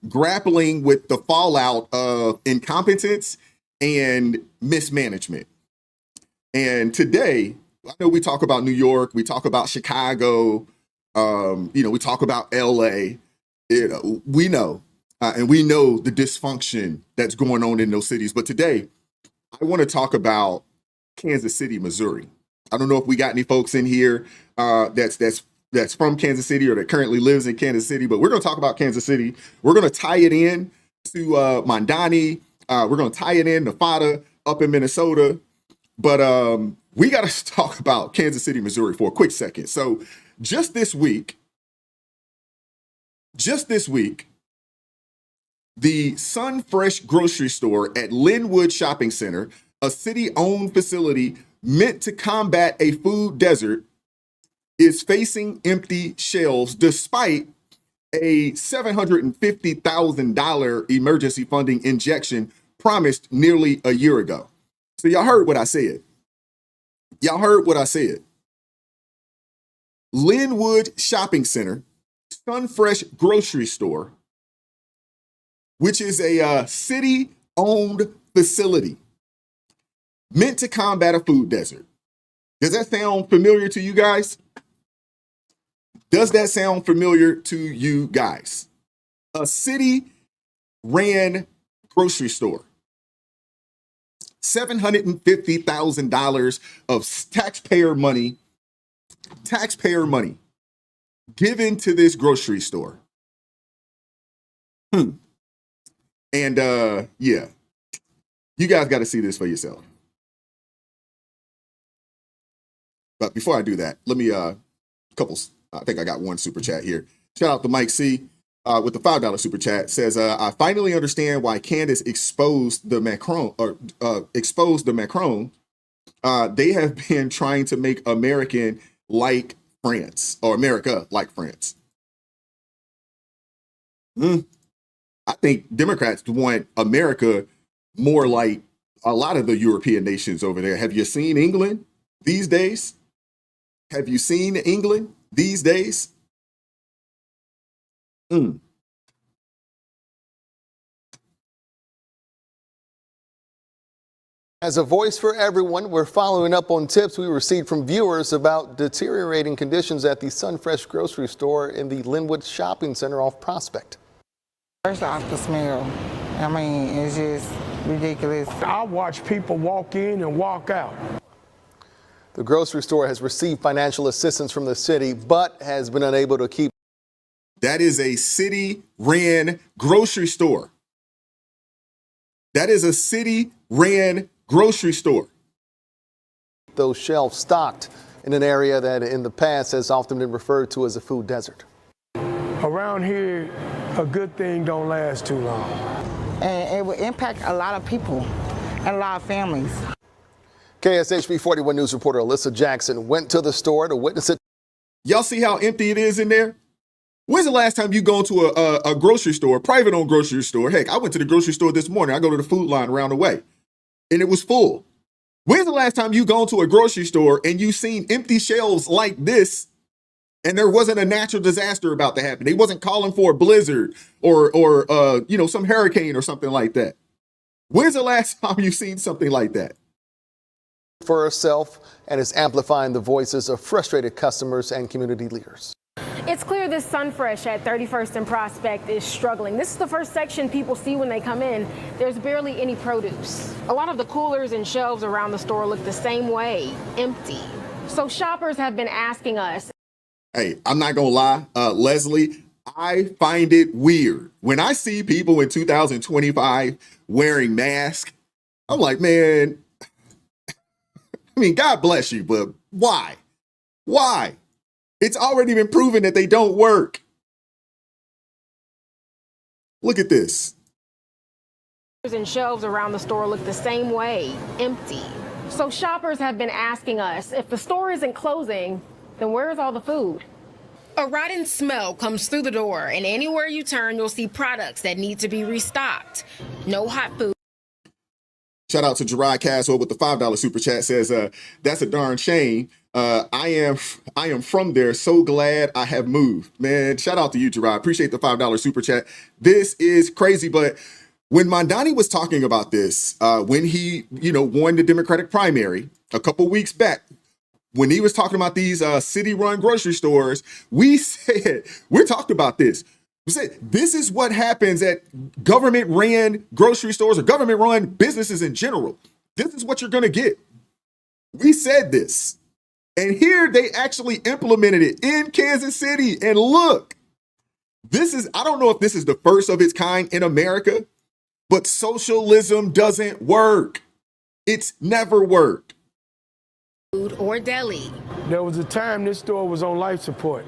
grappling with the fallout of incompetence and mismanagement. And today, I know we talk about New York, we talk about Chicago, we talk about LA. We know, and we know the dysfunction that's going on in those cities. But today, I want to talk about Kansas City, Missouri. I don't know if we got any folks in here that's from Kansas City or that currently lives in Kansas City, but we're going to talk about Kansas City. We're going to tie it in to Mondani. We're going to tie it in to Nevada up in Minnesota. But we got to talk about Kansas City, Missouri for a quick second. So just this week, the Sunfresh grocery store at Linwood Shopping Center, a city-owned facility meant to combat a food desert, is facing empty shelves despite a $750,000 emergency funding injection promised nearly a year ago. So y'all heard what I said. Linwood Shopping Center, Sunfresh grocery store, which is a city-owned facility meant to combat a food desert. Does that sound familiar to you guys? Does that sound familiar to you guys? A city-ran grocery store. $750,000 of taxpayer money given to this grocery store. And yeah, you guys got to see this for yourself. But before I do that, let me I think I got one super chat here. Shout out to Mike C with the $5 super chat. Says, I finally understand why Candace exposed the Macron. They have been trying to make America like France. I think Democrats want America more like a lot of the European nations over there. Have you seen England these days? As a voice for everyone, we're following up on tips we received from viewers about deteriorating conditions at the Sunfresh grocery store in the Linwood Shopping Center off Prospect. First off, the smell. I mean, it's just ridiculous. I watch people walk in and walk out. The grocery store has received financial assistance from the city, but has been unable to keep. That is a city-ran grocery store. That is a city-ran grocery store. Those shelves stocked in an area that in the past has often been referred to as a food desert. Around here, a good thing don't last too long. And it will impact a lot of people and a lot of families. KSHB 41 News reporter Alyssa Jackson went to the store to witness it. Y'all see how empty it is in there? When's the last time you go to a grocery store, private-owned grocery store? Heck, I went to the grocery store this morning. I go to the food line around the way, and it was full. When's the last time you gone to a grocery store and you seen empty shelves like this, and there wasn't a natural disaster about to happen? They wasn't calling for a blizzard or some hurricane or something like that. When's the last time you seen something like that? For herself, and is amplifying the voices of frustrated customers and community leaders. It's clear this Sunfresh at 31st and Prospect is struggling. This is the first section people see when they come in. There's barely any produce. A lot of the coolers and shelves around the store look the same way, empty. So shoppers have been asking us. Hey, I'm not gonna lie, Leslie, I find it weird when I see people in 2025 wearing masks. I'm like, man, I mean, God bless you, but why? Why? It's already been proven that they don't work. Look at this. And shelves around the store look the same way, empty. So shoppers have been asking us, if the store isn't closing, then where's all the food? A rotten smell comes through the door, and anywhere you turn, you'll see products that need to be restocked. No hot food. Shout out to Gerard Caswell with the $5 super chat, says, that's a darn shame. I am from there. So glad I have moved. Man, shout out to you, Gerard. Appreciate the $5 super chat. This is crazy. But when Mondani was talking about this, when he, won the Democratic primary a couple weeks back, when he was talking about these city-run grocery stores, we talked about this. We said, this is what happens at government-ran grocery stores or government-run businesses in general. This is what you're going to get. We said this. And here they actually implemented it in Kansas City. And look, I don't know if this is the first of its kind in America, but socialism doesn't work. It's never worked. Food or deli. There was a time this store was on life support.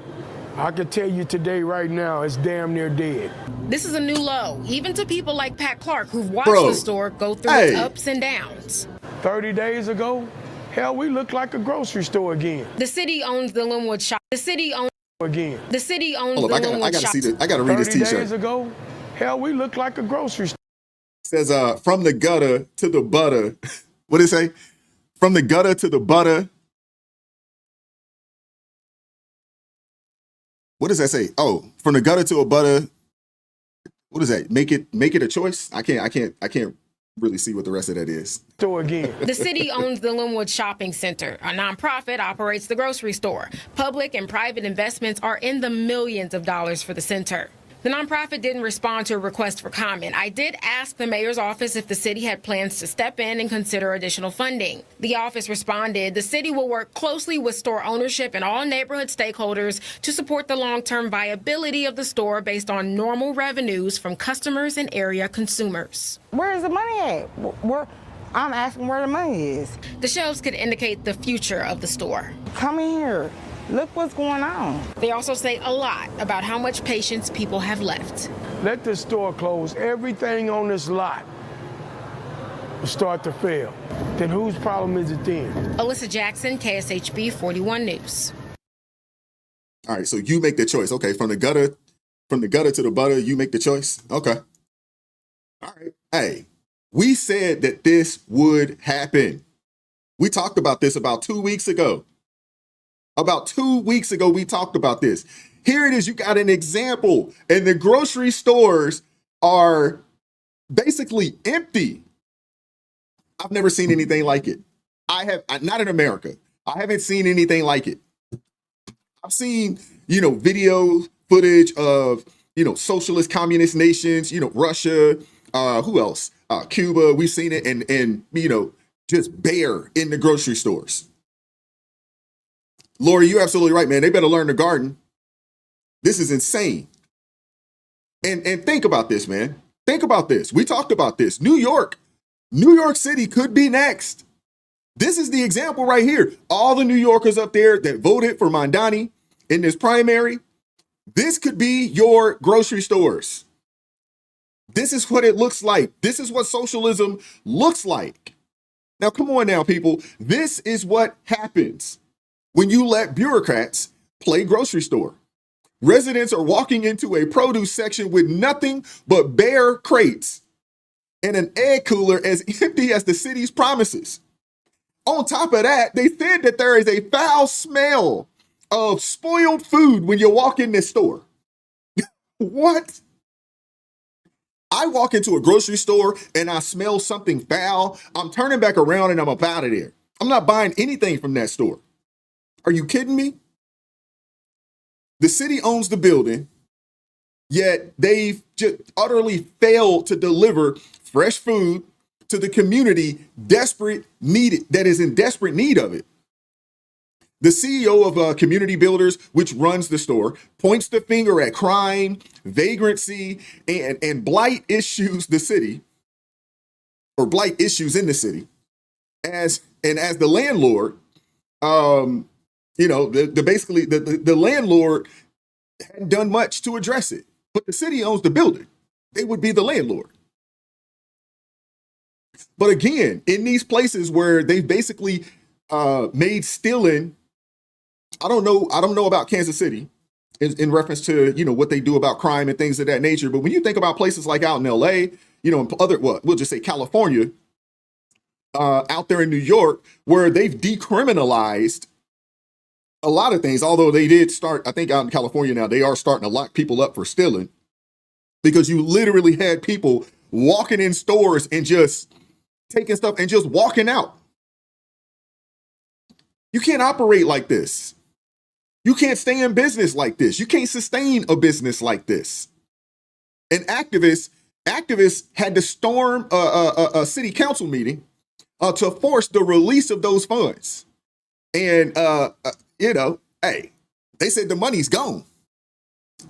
I can tell you today, right now, it's damn near dead. This is a new low, even to people like Pat Clark, who've watched the store go through its ups and downs. 30 days ago, hell, we look like a grocery store again. The city owns the Linwood shop. The city owns again. The city owns the Linwood shop. I gotta read this t-shirt. 30 days ago, hell, we look like a grocery store. It says, from the gutter to the butter. What did it say? From the gutter to the butter. What does that say? Oh, from the gutter to a butter. What is that? Make it a choice? I can't really see what the rest of that is. Again. The city owns the Linwood Shopping Center. A nonprofit operates the grocery store. Public and private investments are in the millions of dollars for the center. The nonprofit didn't respond to a request for comment. I did ask the mayor's office if the city had plans to step in and consider additional funding. The office responded, the city will work closely with store ownership and all neighborhood stakeholders to support the long-term viability of the store based on normal revenues from customers and area consumers. Where is the money at? I'm asking where the money is. The shelves could indicate the future of the store. Come in here. Look what's going on. They also say a lot about how much patience people have left. Let the store close. Everything on this lot will start to fail. Then whose problem is it then? Alyssa Jackson, KSHB 41 News. All right, so you make the choice. Okay, from the gutter to the butter, you make the choice. Okay. All right. Hey, we said that this would happen. We talked about this about 2 weeks ago. About 2 weeks ago, we talked about this. Here it is. You got an example. And the grocery stores are basically empty. I've never seen anything like it. Not in America. I haven't seen anything like it. I've seen, video footage of, socialist communist nations, Russia, who else? Cuba. We've seen it and just bare in the grocery stores. Lori, you're absolutely right, man. They better learn the garden. This is insane. And think about this, man. Think about this. We talked about this. New York City could be next. This is the example right here. All the New Yorkers up there that voted for Mamdani in this primary, this could be your grocery stores. This is what it looks like. This is what socialism looks like. Now, come on now, people. This is what happens when you let bureaucrats play grocery store. Residents are walking into a produce section with nothing but bare crates and an egg cooler as empty as the city's promises. On top of that, they said that there is a foul smell of spoiled food when you walk in this store. What? I walk into a grocery store and I smell something foul. I'm turning back around and I'm up out of there. I'm not buying anything from that store. Are you kidding me? The city owns the building, yet they've just utterly failed to deliver fresh food to the community that is in desperate need of it. The CEO of Community Builders, which runs the store, points the finger at crime, vagrancy, and blight issues in the city. As the landlord, the landlord hadn't done much to address it, but the city owns the building. They would be the landlord. But again, in these places where they've basically made stealing, I don't know about Kansas City in reference to, what they do about crime and things of that nature. But when you think about places like out in LA, and we'll just say California, out there in New York, where they've decriminalized a lot of things, although they did start, I think out in California now, they are starting to lock people up for stealing, because you literally had people walking in stores and just taking stuff and just walking out. You can't operate like this. You can't stay in business like this. You can't sustain a business like this. And activists had to storm a city council meeting to force the release of those funds. And, hey, they said the money's gone.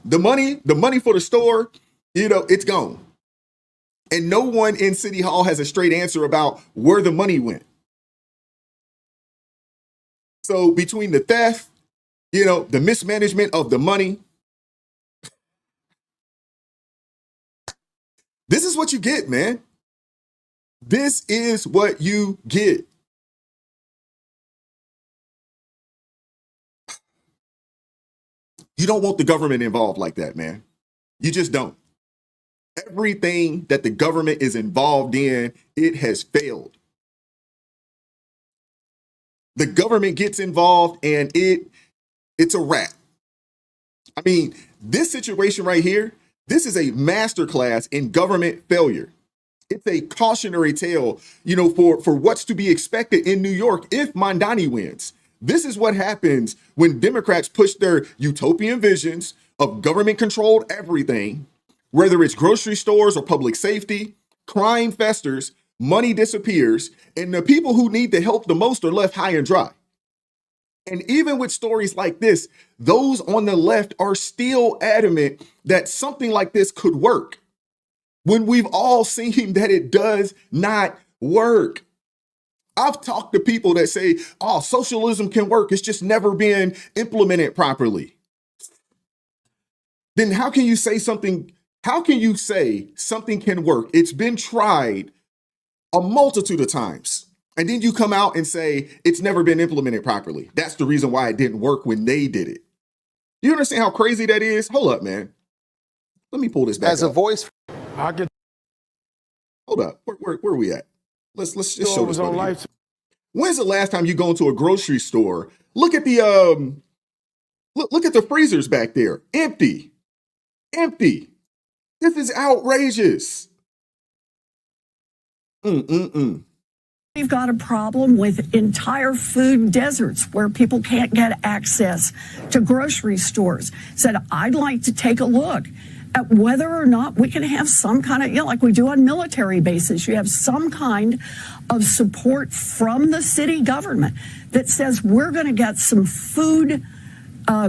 The money for the store, it's gone. And no one in City Hall has a straight answer about where the money went. So between the theft, the mismanagement of the money, this is what you get, man. This is what you get. You don't want the government involved like that, man. You just don't. Everything that the government is involved in, it has failed. The government gets involved and it's a wrap. I mean, this situation right here, this is a masterclass in government failure. It's a cautionary tale, for what's to be expected in New York if Mamdani wins. This is what happens when Democrats push their utopian visions of government-controlled everything, whether it's grocery stores or public safety. Crime festers, money disappears, and the people who need the help the most are left high and dry. And even with stories like this, those on the left are still adamant that something like this could work, when we've all seen that it does not work. I've talked to people that say, socialism can work, it's just never been implemented properly. Then how can you say something can work? It's been tried a multitude of times. And then you come out and say it's never been implemented properly. That's the reason why it didn't work when they did it. You understand how crazy that is? Hold up, man. Let me pull this back As a voice. Hold up. Where are we at? Let's just show this one here. When's the last time you go into a grocery store? Look at the look at the freezers back there. Empty. This is outrageous. We've got a problem with entire food deserts where people can't get access to grocery stores. Said, I'd like to take a look at whether or not we can have some kind of, like we do on military bases, you have some kind of support from the city government that says we're going to get some food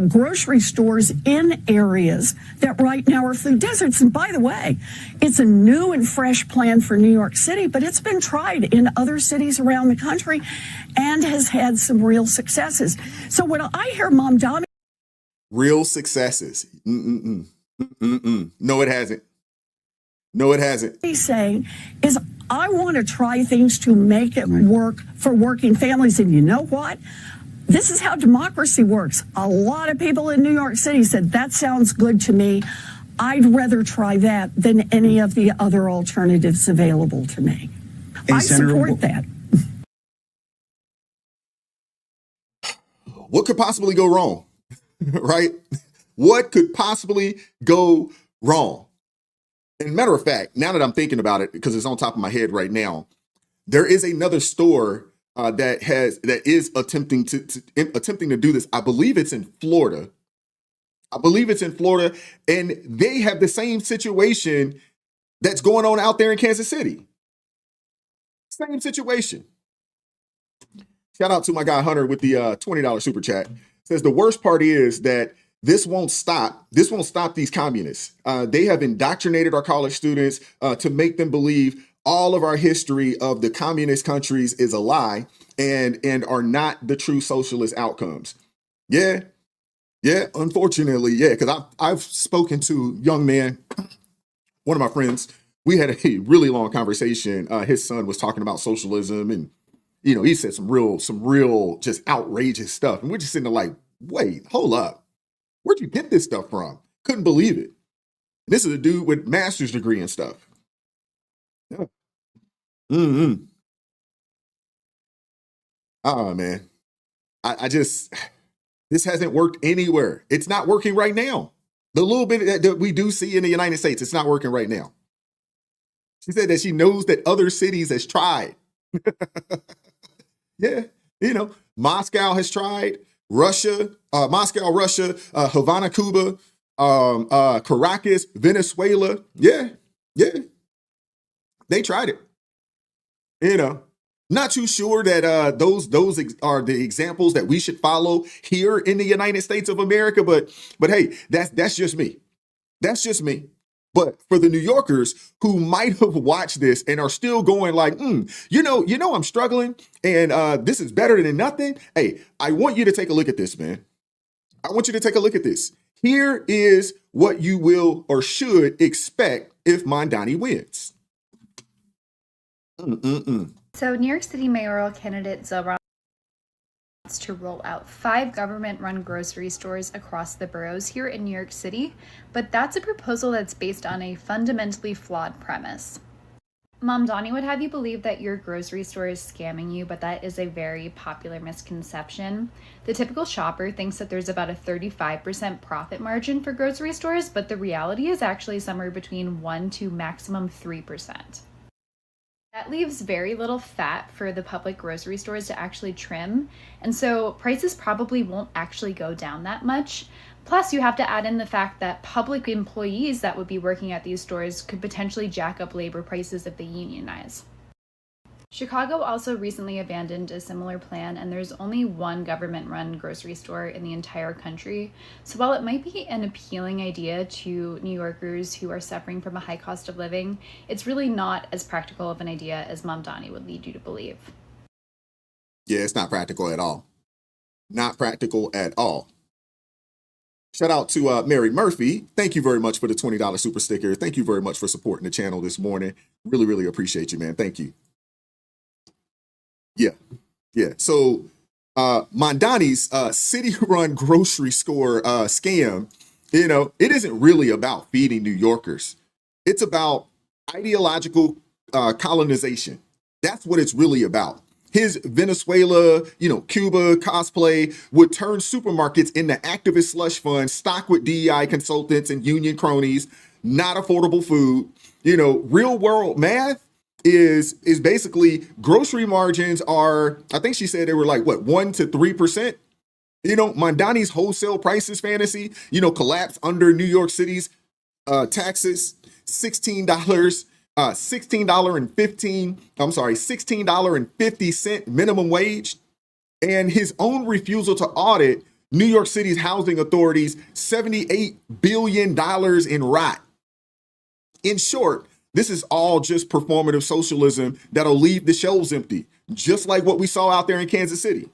grocery stores in areas that right now are food deserts. And by the way, it's a new and fresh plan for New York City, but it's been tried in other cities around the country and has had some real successes. So when I hear Mom Dami, real successes. No, it hasn't. No, it hasn't. He's saying is, I want to try things to make it work for working families. And you know what? This is how democracy works. A lot of people in New York City said, that sounds good to me. I'd rather try that than any of the other alternatives available to me. Hey, I Senator, support that. What could possibly go wrong? Right? What could possibly go wrong? And matter of fact, now that I'm thinking about it, because it's on top of my head right now, there is another store that is attempting to do this. I believe it's in Florida. And they have the same situation that's going on out there in Kansas City. Same situation. Shout out to my guy Hunter with the $20 super chat. Says the worst part is that this won't stop these communists. They have indoctrinated our college students to make them believe all of our history of the communist countries is a lie and are not the true socialist outcomes. Yeah, unfortunately, yeah, because I've spoken to a young man, one of my friends. We had a really long conversation. His son was talking about socialism, and he said some real just outrageous stuff. And we're just sitting there like, wait, hold up. Where'd you get this stuff from? Couldn't believe it. And this is a dude with master's degree and stuff. Yeah. Oh man. I just, this hasn't worked anywhere. It's not working right now. The little bit that we do see in the United States, it's not working right now. She said that she knows that other cities has tried. Yeah, Moscow has tried, Russia, Havana, Cuba, Caracas, Venezuela. Yeah, they tried it. Not too sure that those are the examples that we should follow here in the United States of America. But hey, that's just me. That's just me. But for the New Yorkers who might have watched this and are still going like, I'm struggling and this is better than nothing. Hey, I want you to take a look at this, man. I want you to take a look at this. Here is what you will or should expect if Mondani wins. So New York City mayoral candidate Zohran wants to roll out 5 government-run grocery stores across the boroughs here in New York City, but that's a proposal that's based on a fundamentally flawed premise. Mamdani would have you believe that your grocery store is scamming you, but that is a very popular misconception. The typical shopper thinks that there's about a 35% profit margin for grocery stores, but the reality is actually somewhere between 1 to maximum 3%. That leaves very little fat for the public grocery stores to actually trim, and so prices probably won't actually go down that much. Plus, you have to add in the fact that public employees that would be working at these stores could potentially jack up labor prices if they unionize. Chicago also recently abandoned a similar plan, and there's only one government-run grocery store in the entire country. So while it might be an appealing idea to New Yorkers who are suffering from a high cost of living, it's really not as practical of an idea as Mamdani would lead you to believe. Yeah, it's not practical at all. Not practical at all. Shout out to Mary Murphy. Thank you very much for the $20 super sticker. Thank you very much for supporting the channel this morning. Really, really appreciate you, man. Thank you. Yeah. So Mondani's city-run grocery store scam, it isn't really about feeding New Yorkers. It's about ideological colonization. That's what it's really about. His Venezuela, Cuba cosplay would turn supermarkets into activist slush funds, stocked with DEI consultants and union cronies, not affordable food. Real world math is basically grocery margins are, I think she said they were like, 1 to 3%? Mondani's wholesale prices fantasy, collapse under New York City's taxes, $16.50 minimum wage, and his own refusal to audit New York City's housing authorities $78 billion in rot. In short, this is all just performative socialism that'll leave the shelves empty, just like what we saw out there in Kansas City.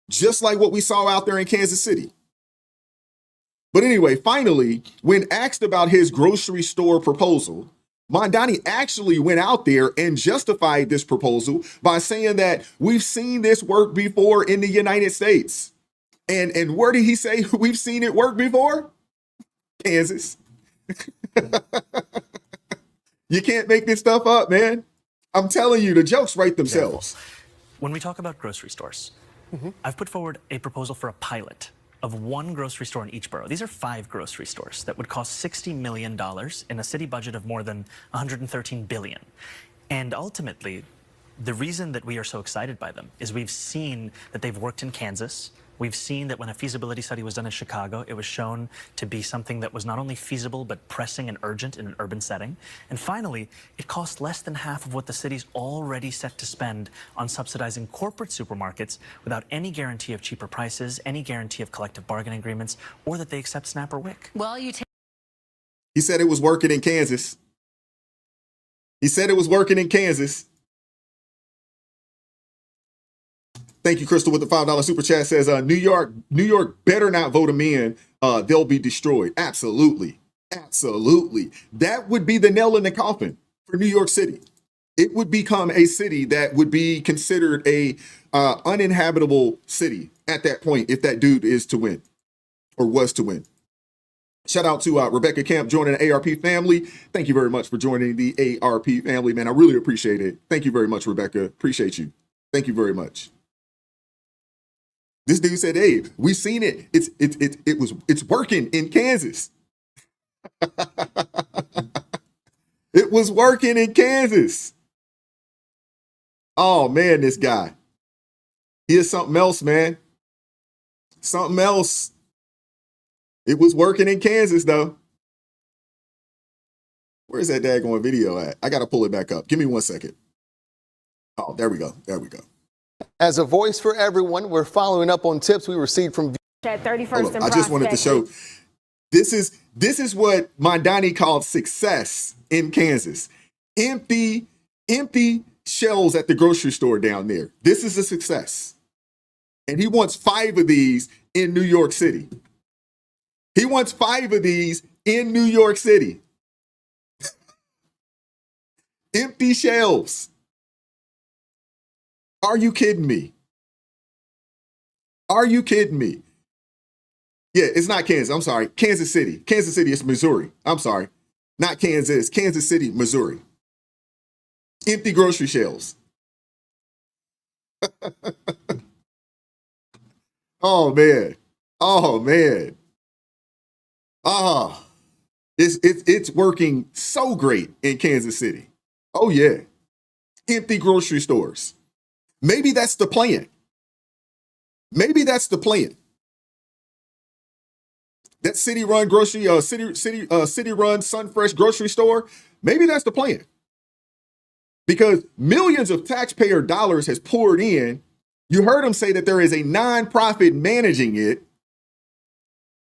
Just like what we saw out there in Kansas City. But anyway, finally, when asked about his grocery store proposal, Mondani actually went out there and justified this proposal by saying that we've seen this work before in the United States. And where did he say we've seen it work before? Kansas. You can't make this stuff up, man. I'm telling you, the jokes write themselves. When we talk about grocery stores, I've put forward a proposal for a pilot of one grocery store in each borough. These are 5 grocery stores that would cost $60 million in a city budget of more than $113 billion. And ultimately, the reason that we are so excited by them is we've seen that they've worked in Kansas. We've seen that when a feasibility study was done in Chicago, it was shown to be something that was not only feasible, but pressing and urgent in an urban setting. And finally, it costs less than half of what the city's already set to spend on subsidizing corporate supermarkets without any guarantee of cheaper prices, any guarantee of collective bargaining agreements, or that they accept SNAP or WIC. Well, He said it was working in Kansas. He said it was working in Kansas. Thank you, Crystal, with the $5 super chat. Says New York better not vote them in. They'll be destroyed. Absolutely. Absolutely. That would be the nail in the coffin for New York City. It would become a city that would be considered a uninhabitable city at that point if that dude is to win or was to win. Shout out to Rebecca Camp joining the ARP family. Thank you very much for joining the ARP family, man. I really appreciate it. Thank you very much, Rebecca. Appreciate you. Thank you very much. This dude said, "Hey, we've seen it. It's working in Kansas." It was working in Kansas. Oh man, this guy. He is something else, man. Something else. It was working in Kansas, though. Where's that daggone video at? I gotta pull it back up. Give me 1 second. Oh, there we go. There we go. As a voice for everyone, we're following up on tips we received from at 31st and I just wanted to show this is what Mondani called success in Kansas. Empty shelves at the grocery store down there. This is a success. And he wants 5 of these in New York City. He wants 5 of these in New York City. Empty shelves. Are you kidding me? Are you kidding me? Yeah, it's not Kansas. I'm sorry. Kansas City. Kansas City, it's Missouri. I'm sorry. Not Kansas. Kansas City, Missouri. Empty grocery shelves. Oh, man. Oh, man. It's working so great in Kansas City. Oh, yeah. Empty grocery stores. Maybe that's the plan. Maybe that's the plan. That city-run grocery, city-run Sunfresh grocery store. Maybe that's the plan. Because millions of taxpayer dollars has poured in. You heard him say that there is a nonprofit managing it.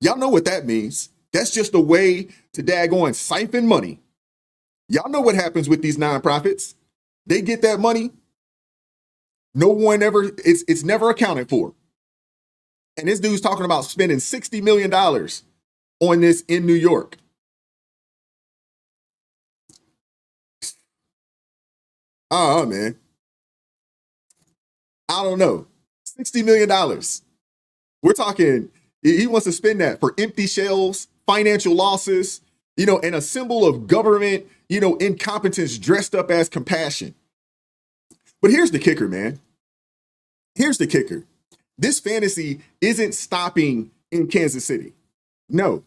Y'all know what that means. That's just a way to daggone siphon money. Y'all know what happens with these nonprofits. They get that money. No one ever, it's never accounted for. And this dude's talking about spending $60 million on this in New York. Oh, man. I don't know. $60 million. We're talking, he wants to spend that for empty shelves, financial losses, and a symbol of government, incompetence dressed up as compassion. But here's the kicker, man. Here's the kicker. This fantasy isn't stopping in Kansas City. No,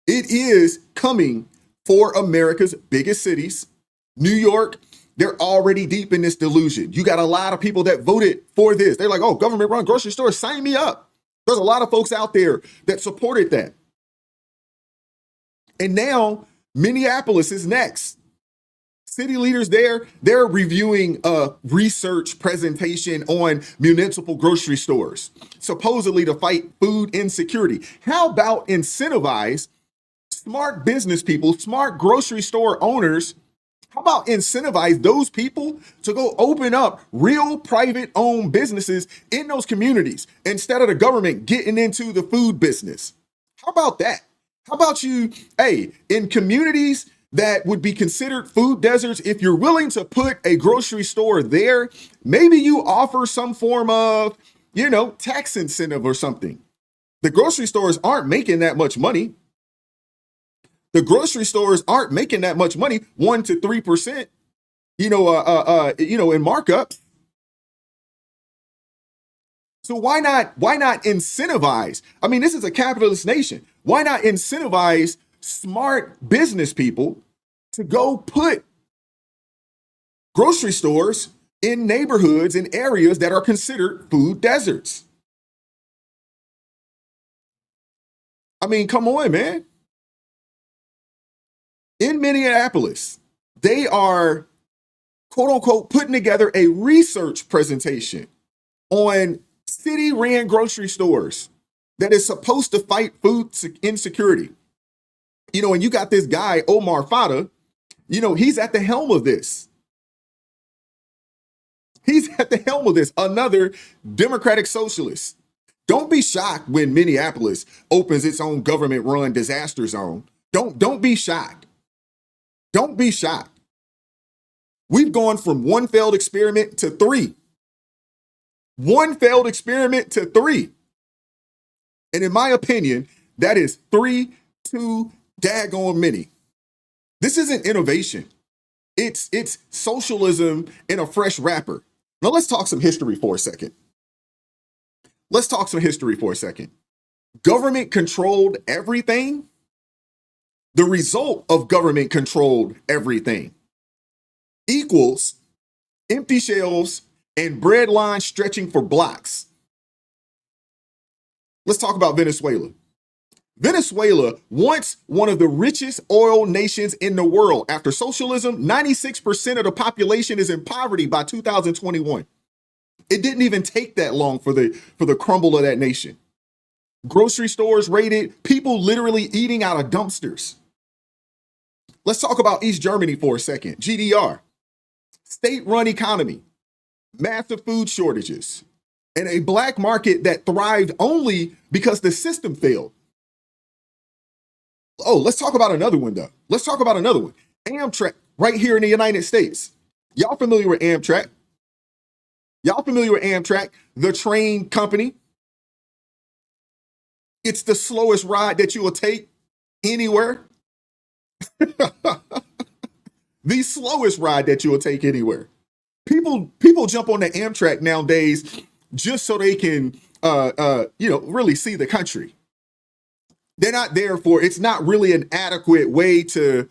it is coming for America's biggest cities. New York, they're already deep in this delusion. You got a lot of people that voted for this. They're like, oh, government-run grocery stores, sign me up. There's a lot of folks out there that supported that. And now Minneapolis is next. City leaders there, they're reviewing a research presentation on municipal grocery stores, supposedly to fight food insecurity. How about incentivize smart business people, smart grocery store owners? How about incentivize those people to go open up real private owned businesses in those communities instead of the government getting into the food business? How about that? How about you, hey, in communities that would be considered food deserts, if you're willing to put a grocery store there, maybe you offer some form of, tax incentive or something. The grocery stores aren't making that much money. The grocery stores aren't making that much money, 1 to 3%, in markups. So why not incentivize? I mean, this is a capitalist nation. Why not incentivize smart business people to go put grocery stores in neighborhoods and areas that are considered food deserts? I mean, come on, man. In Minneapolis, they are, quote unquote, putting together a research presentation on city-ran grocery stores that is supposed to fight food insecurity. And you got this guy, Omar Fata, he's at the helm of this. He's at the helm of this, another Democratic socialist. Don't be shocked when Minneapolis opens its own government-run disaster zone. Don't be shocked. Don't be shocked. We've gone from one failed experiment to 3. One failed experiment to 3. And in my opinion, that is 3 too daggone many. This isn't innovation. It's socialism in a fresh wrapper. Now let's talk some history for a second. Government controlled everything. The result of government controlled everything equals empty shelves and bread lines stretching for blocks. Let's talk about Venezuela. Venezuela, once one of the richest oil nations in the world, after socialism, 96% of the population is in poverty by 2021. It didn't even take that long for the crumble of that nation. Grocery stores raided, people literally eating out of dumpsters. Let's talk about East Germany for a second. GDR, state-run economy, massive food shortages, and a black market that thrived only because the system failed. Oh, let's talk about another one, though. Amtrak, right here in the United States. Y'all familiar with Amtrak? The train company? It's the slowest ride that you will take anywhere. The slowest ride that you will take anywhere. People jump on the Amtrak nowadays just so they can, really see the country. They're not there for, it's not an adequate way to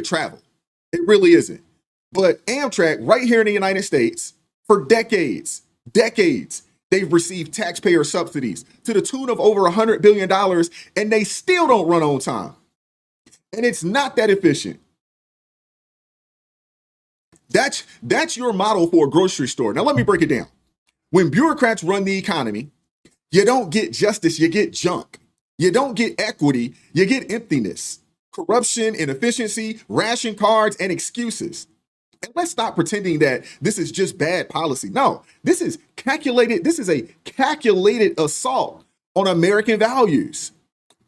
travel. It really isn't. But Amtrak, right here in the United States, for decades, they've received taxpayer subsidies to the tune of over $100 billion, and they still don't run on time. And it's not that efficient. That's your model for a grocery store. Now, let me break it down. When bureaucrats run the economy, you don't get justice, you get junk. You don't get equity, you get emptiness, corruption, inefficiency, ration cards, and excuses. And let's stop pretending that this is just bad policy. No, this is calculated. This is a calculated assault on American values.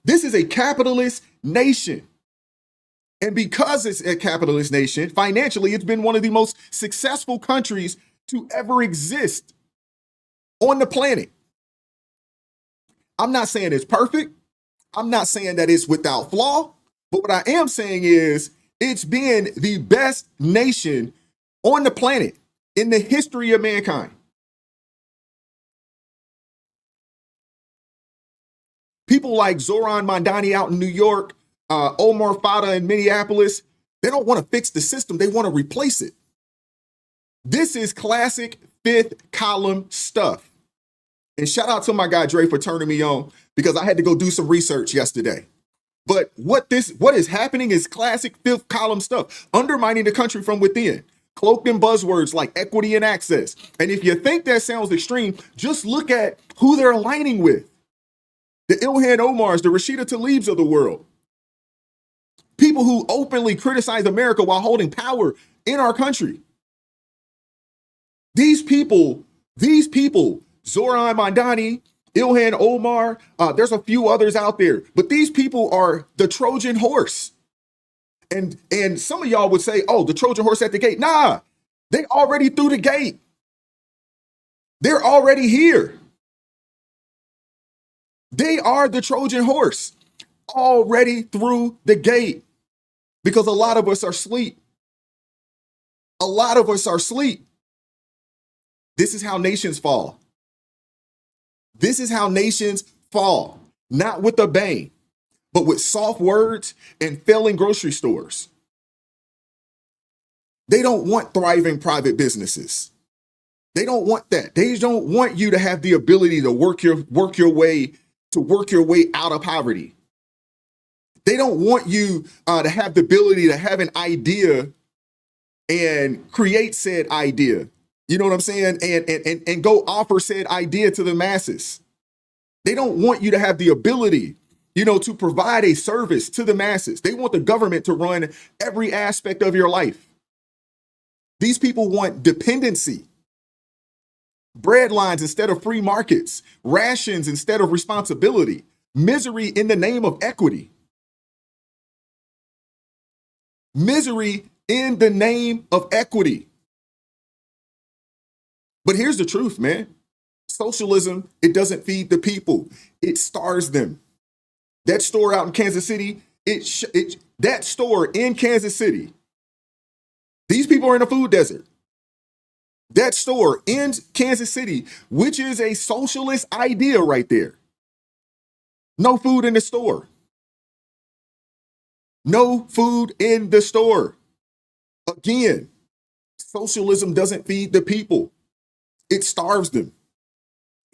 This is a capitalist nation. And because it's a capitalist nation, financially, it's been one of the most successful countries to ever exist on the planet. I'm not saying it's perfect. I'm not saying that it's without flaw. But what I am saying is it's been the best nation on the planet in the history of mankind. People like Zoran Mondani out in New York, Omar Fata in Minneapolis, they don't want to fix the system. They want to replace it. This is classic fifth column stuff. And shout out to my guy Dre for turning me on, because I had to go do some research yesterday. But what is happening is classic fifth column stuff, undermining the country from within, cloaked in buzzwords like equity and access. And if you think that sounds extreme, just look at who they're aligning with. The Ilhan Omars, the Rashida Tlaibs of the world. People who openly criticize America while holding power in our country. These people, Zoran Mandani, Ilhan Omar, there's a few others out there, but these people are the Trojan horse. And some of y'all would say, oh, the Trojan horse at the gate. Nah, they already through the gate. They're already here. They are the Trojan horse already through the gate because a lot of us are asleep. A lot of us are asleep. This is how nations fall. This is how nations fall, not with a bang, but with soft words and failing grocery stores. They don't want thriving private businesses. They don't want that. They don't want you to have the ability to work your way out of poverty. They don't want you to have the ability to have an idea and create said idea. You know what I'm saying? And go offer said idea to the masses. They don't want you to have the ability, to provide a service to the masses. They want the government to run every aspect of your life. These people want dependency. Bread lines instead of free markets, rations instead of responsibility, misery in the name of equity. Misery in the name of equity. But here's the truth, man. Socialism, it doesn't feed the people. It starves them. That store out in Kansas City, that store in Kansas City, these people are in a food desert. That store in Kansas City, which is a socialist idea right there. No food in the store. No food in the store. Again, socialism doesn't feed the people. It starves them.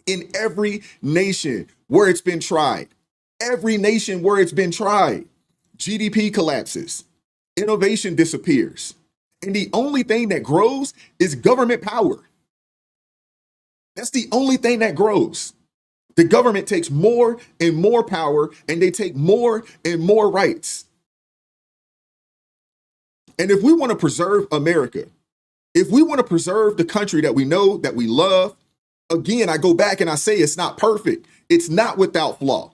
In every nation where it's been tried, GDP collapses, innovation disappears, and the only thing that grows is government power. That's the only thing that grows. The government takes more and more power, and they take more and more rights. And if we want to preserve America, if we want to preserve the country that we know, that we love, again, I go back and I say it's not perfect. It's not without flaw.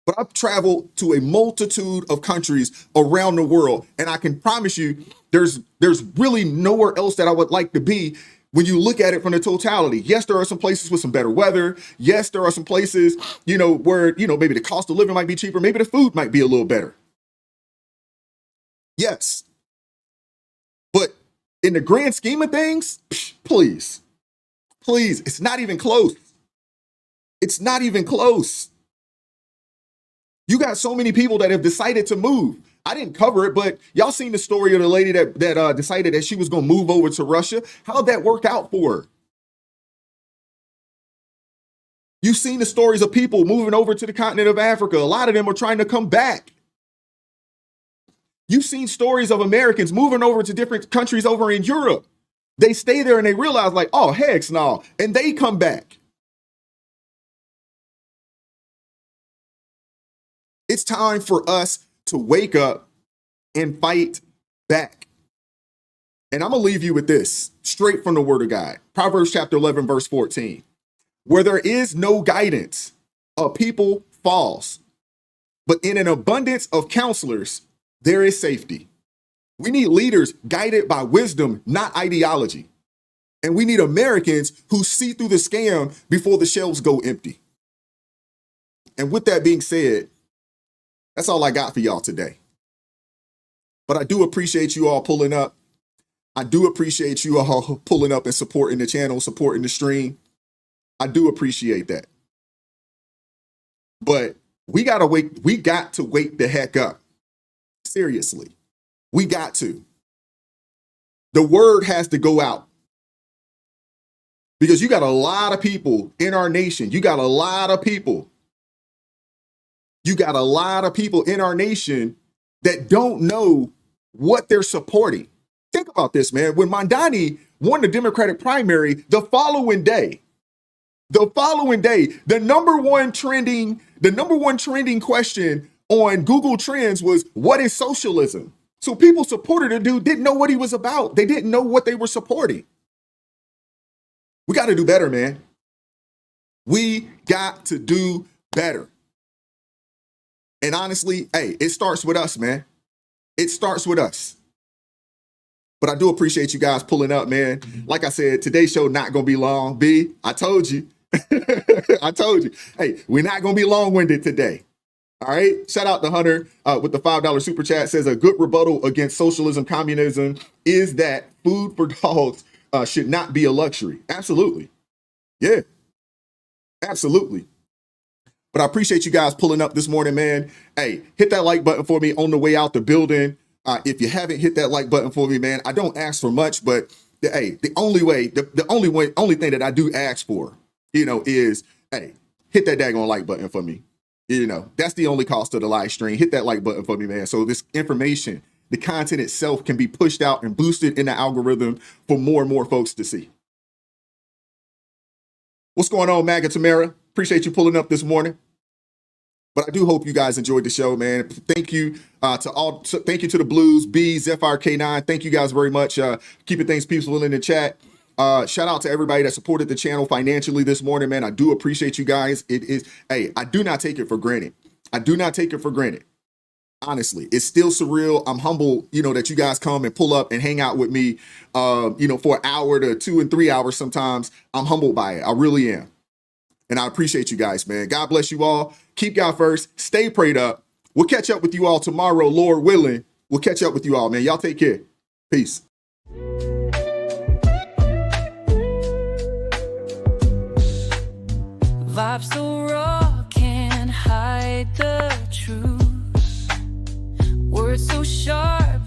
But I've traveled to a multitude of countries around the world, and I can promise you there's really nowhere else that I would like to be when you look at it from the totality. Yes, there are some places with some better weather. Yes, there are some places, where, maybe the cost of living might be cheaper. Maybe the food might be a little better. Yes. But in the grand scheme of things, please, it's not even close. It's not even close. You got so many people that have decided to move. I didn't cover it, but y'all seen the story of the lady that decided that she was going to move over to Russia. How'd that work out for her? You've seen the stories of people moving over to the continent of Africa. A lot of them are trying to come back. You've seen stories of Americans moving over to different countries over in Europe. They stay there and they realize like, oh, heck no, and they come back. It's time for us to wake up and fight back. And I'm going to leave you with this straight from the word of God. Proverbs chapter 11, verse 14. Where there is no guidance, a people falls. But in an abundance of counselors, there is safety. We need leaders guided by wisdom, not ideology. And we need Americans who see through the scam before the shelves go empty. And with that being said, that's all I got for y'all today. But I do appreciate you all pulling up. I do appreciate you all pulling up and supporting the channel, supporting the stream. I do appreciate that. But we got to wake the heck up. Seriously. We got to. The word has to go out. Because you got a lot of people in our nation. You got a lot of people you got a lot of people in our nation that don't know what they're supporting. Think about this, man. When Mondani won the Democratic primary, the following day, the number one trending question on Google Trends was, what is socialism? So people supported a dude, didn't know what he was about. They didn't know what they were supporting. We got to do better, man. We got to do better. And honestly, hey, it starts with us, man. It starts with us. But I do appreciate you guys pulling up, man. Like I said, today's show not going to be long. B, I told you. I told you. Hey, we're not going to be long-winded today. All right. Shout out to Hunter with the $5 super chat. Says a good rebuttal against socialism, communism is that food for dogs should not be a luxury. Absolutely. Yeah, absolutely. But I appreciate you guys pulling up this morning, man. Hey, hit that like button for me on the way out the building. If you haven't hit that like button for me, man, I don't ask for much, but the only thing that I do ask for, is, hey, hit that daggone like button for me. That's the only cost of the live stream. Hit that like button for me, man. So this information, the content itself can be pushed out and boosted in the algorithm for more and more folks to see. What's going on, Maga Tamara? Appreciate you pulling up this morning. But I do hope you guys enjoyed the show, man. Thank you thank you to the Blues, B, Zephyr K9. Thank you guys very much. Keeping things peaceful in the chat. Shout out to everybody that supported the channel financially this morning, man. I do appreciate you guys. I do not take it for granted. I do not take it for granted. Honestly, it's still surreal. I'm humble, that you guys come and pull up and hang out with me, for an hour to 2 and 3 hours sometimes. I'm humbled by it. I really am. And I appreciate you guys, man. God bless you all. Keep God first. Stay prayed up. We'll catch up with you all tomorrow, Lord willing. We'll catch up with you all, man. Y'all take care. Peace. Vibes so raw, can't hide the truth. Words so sharp.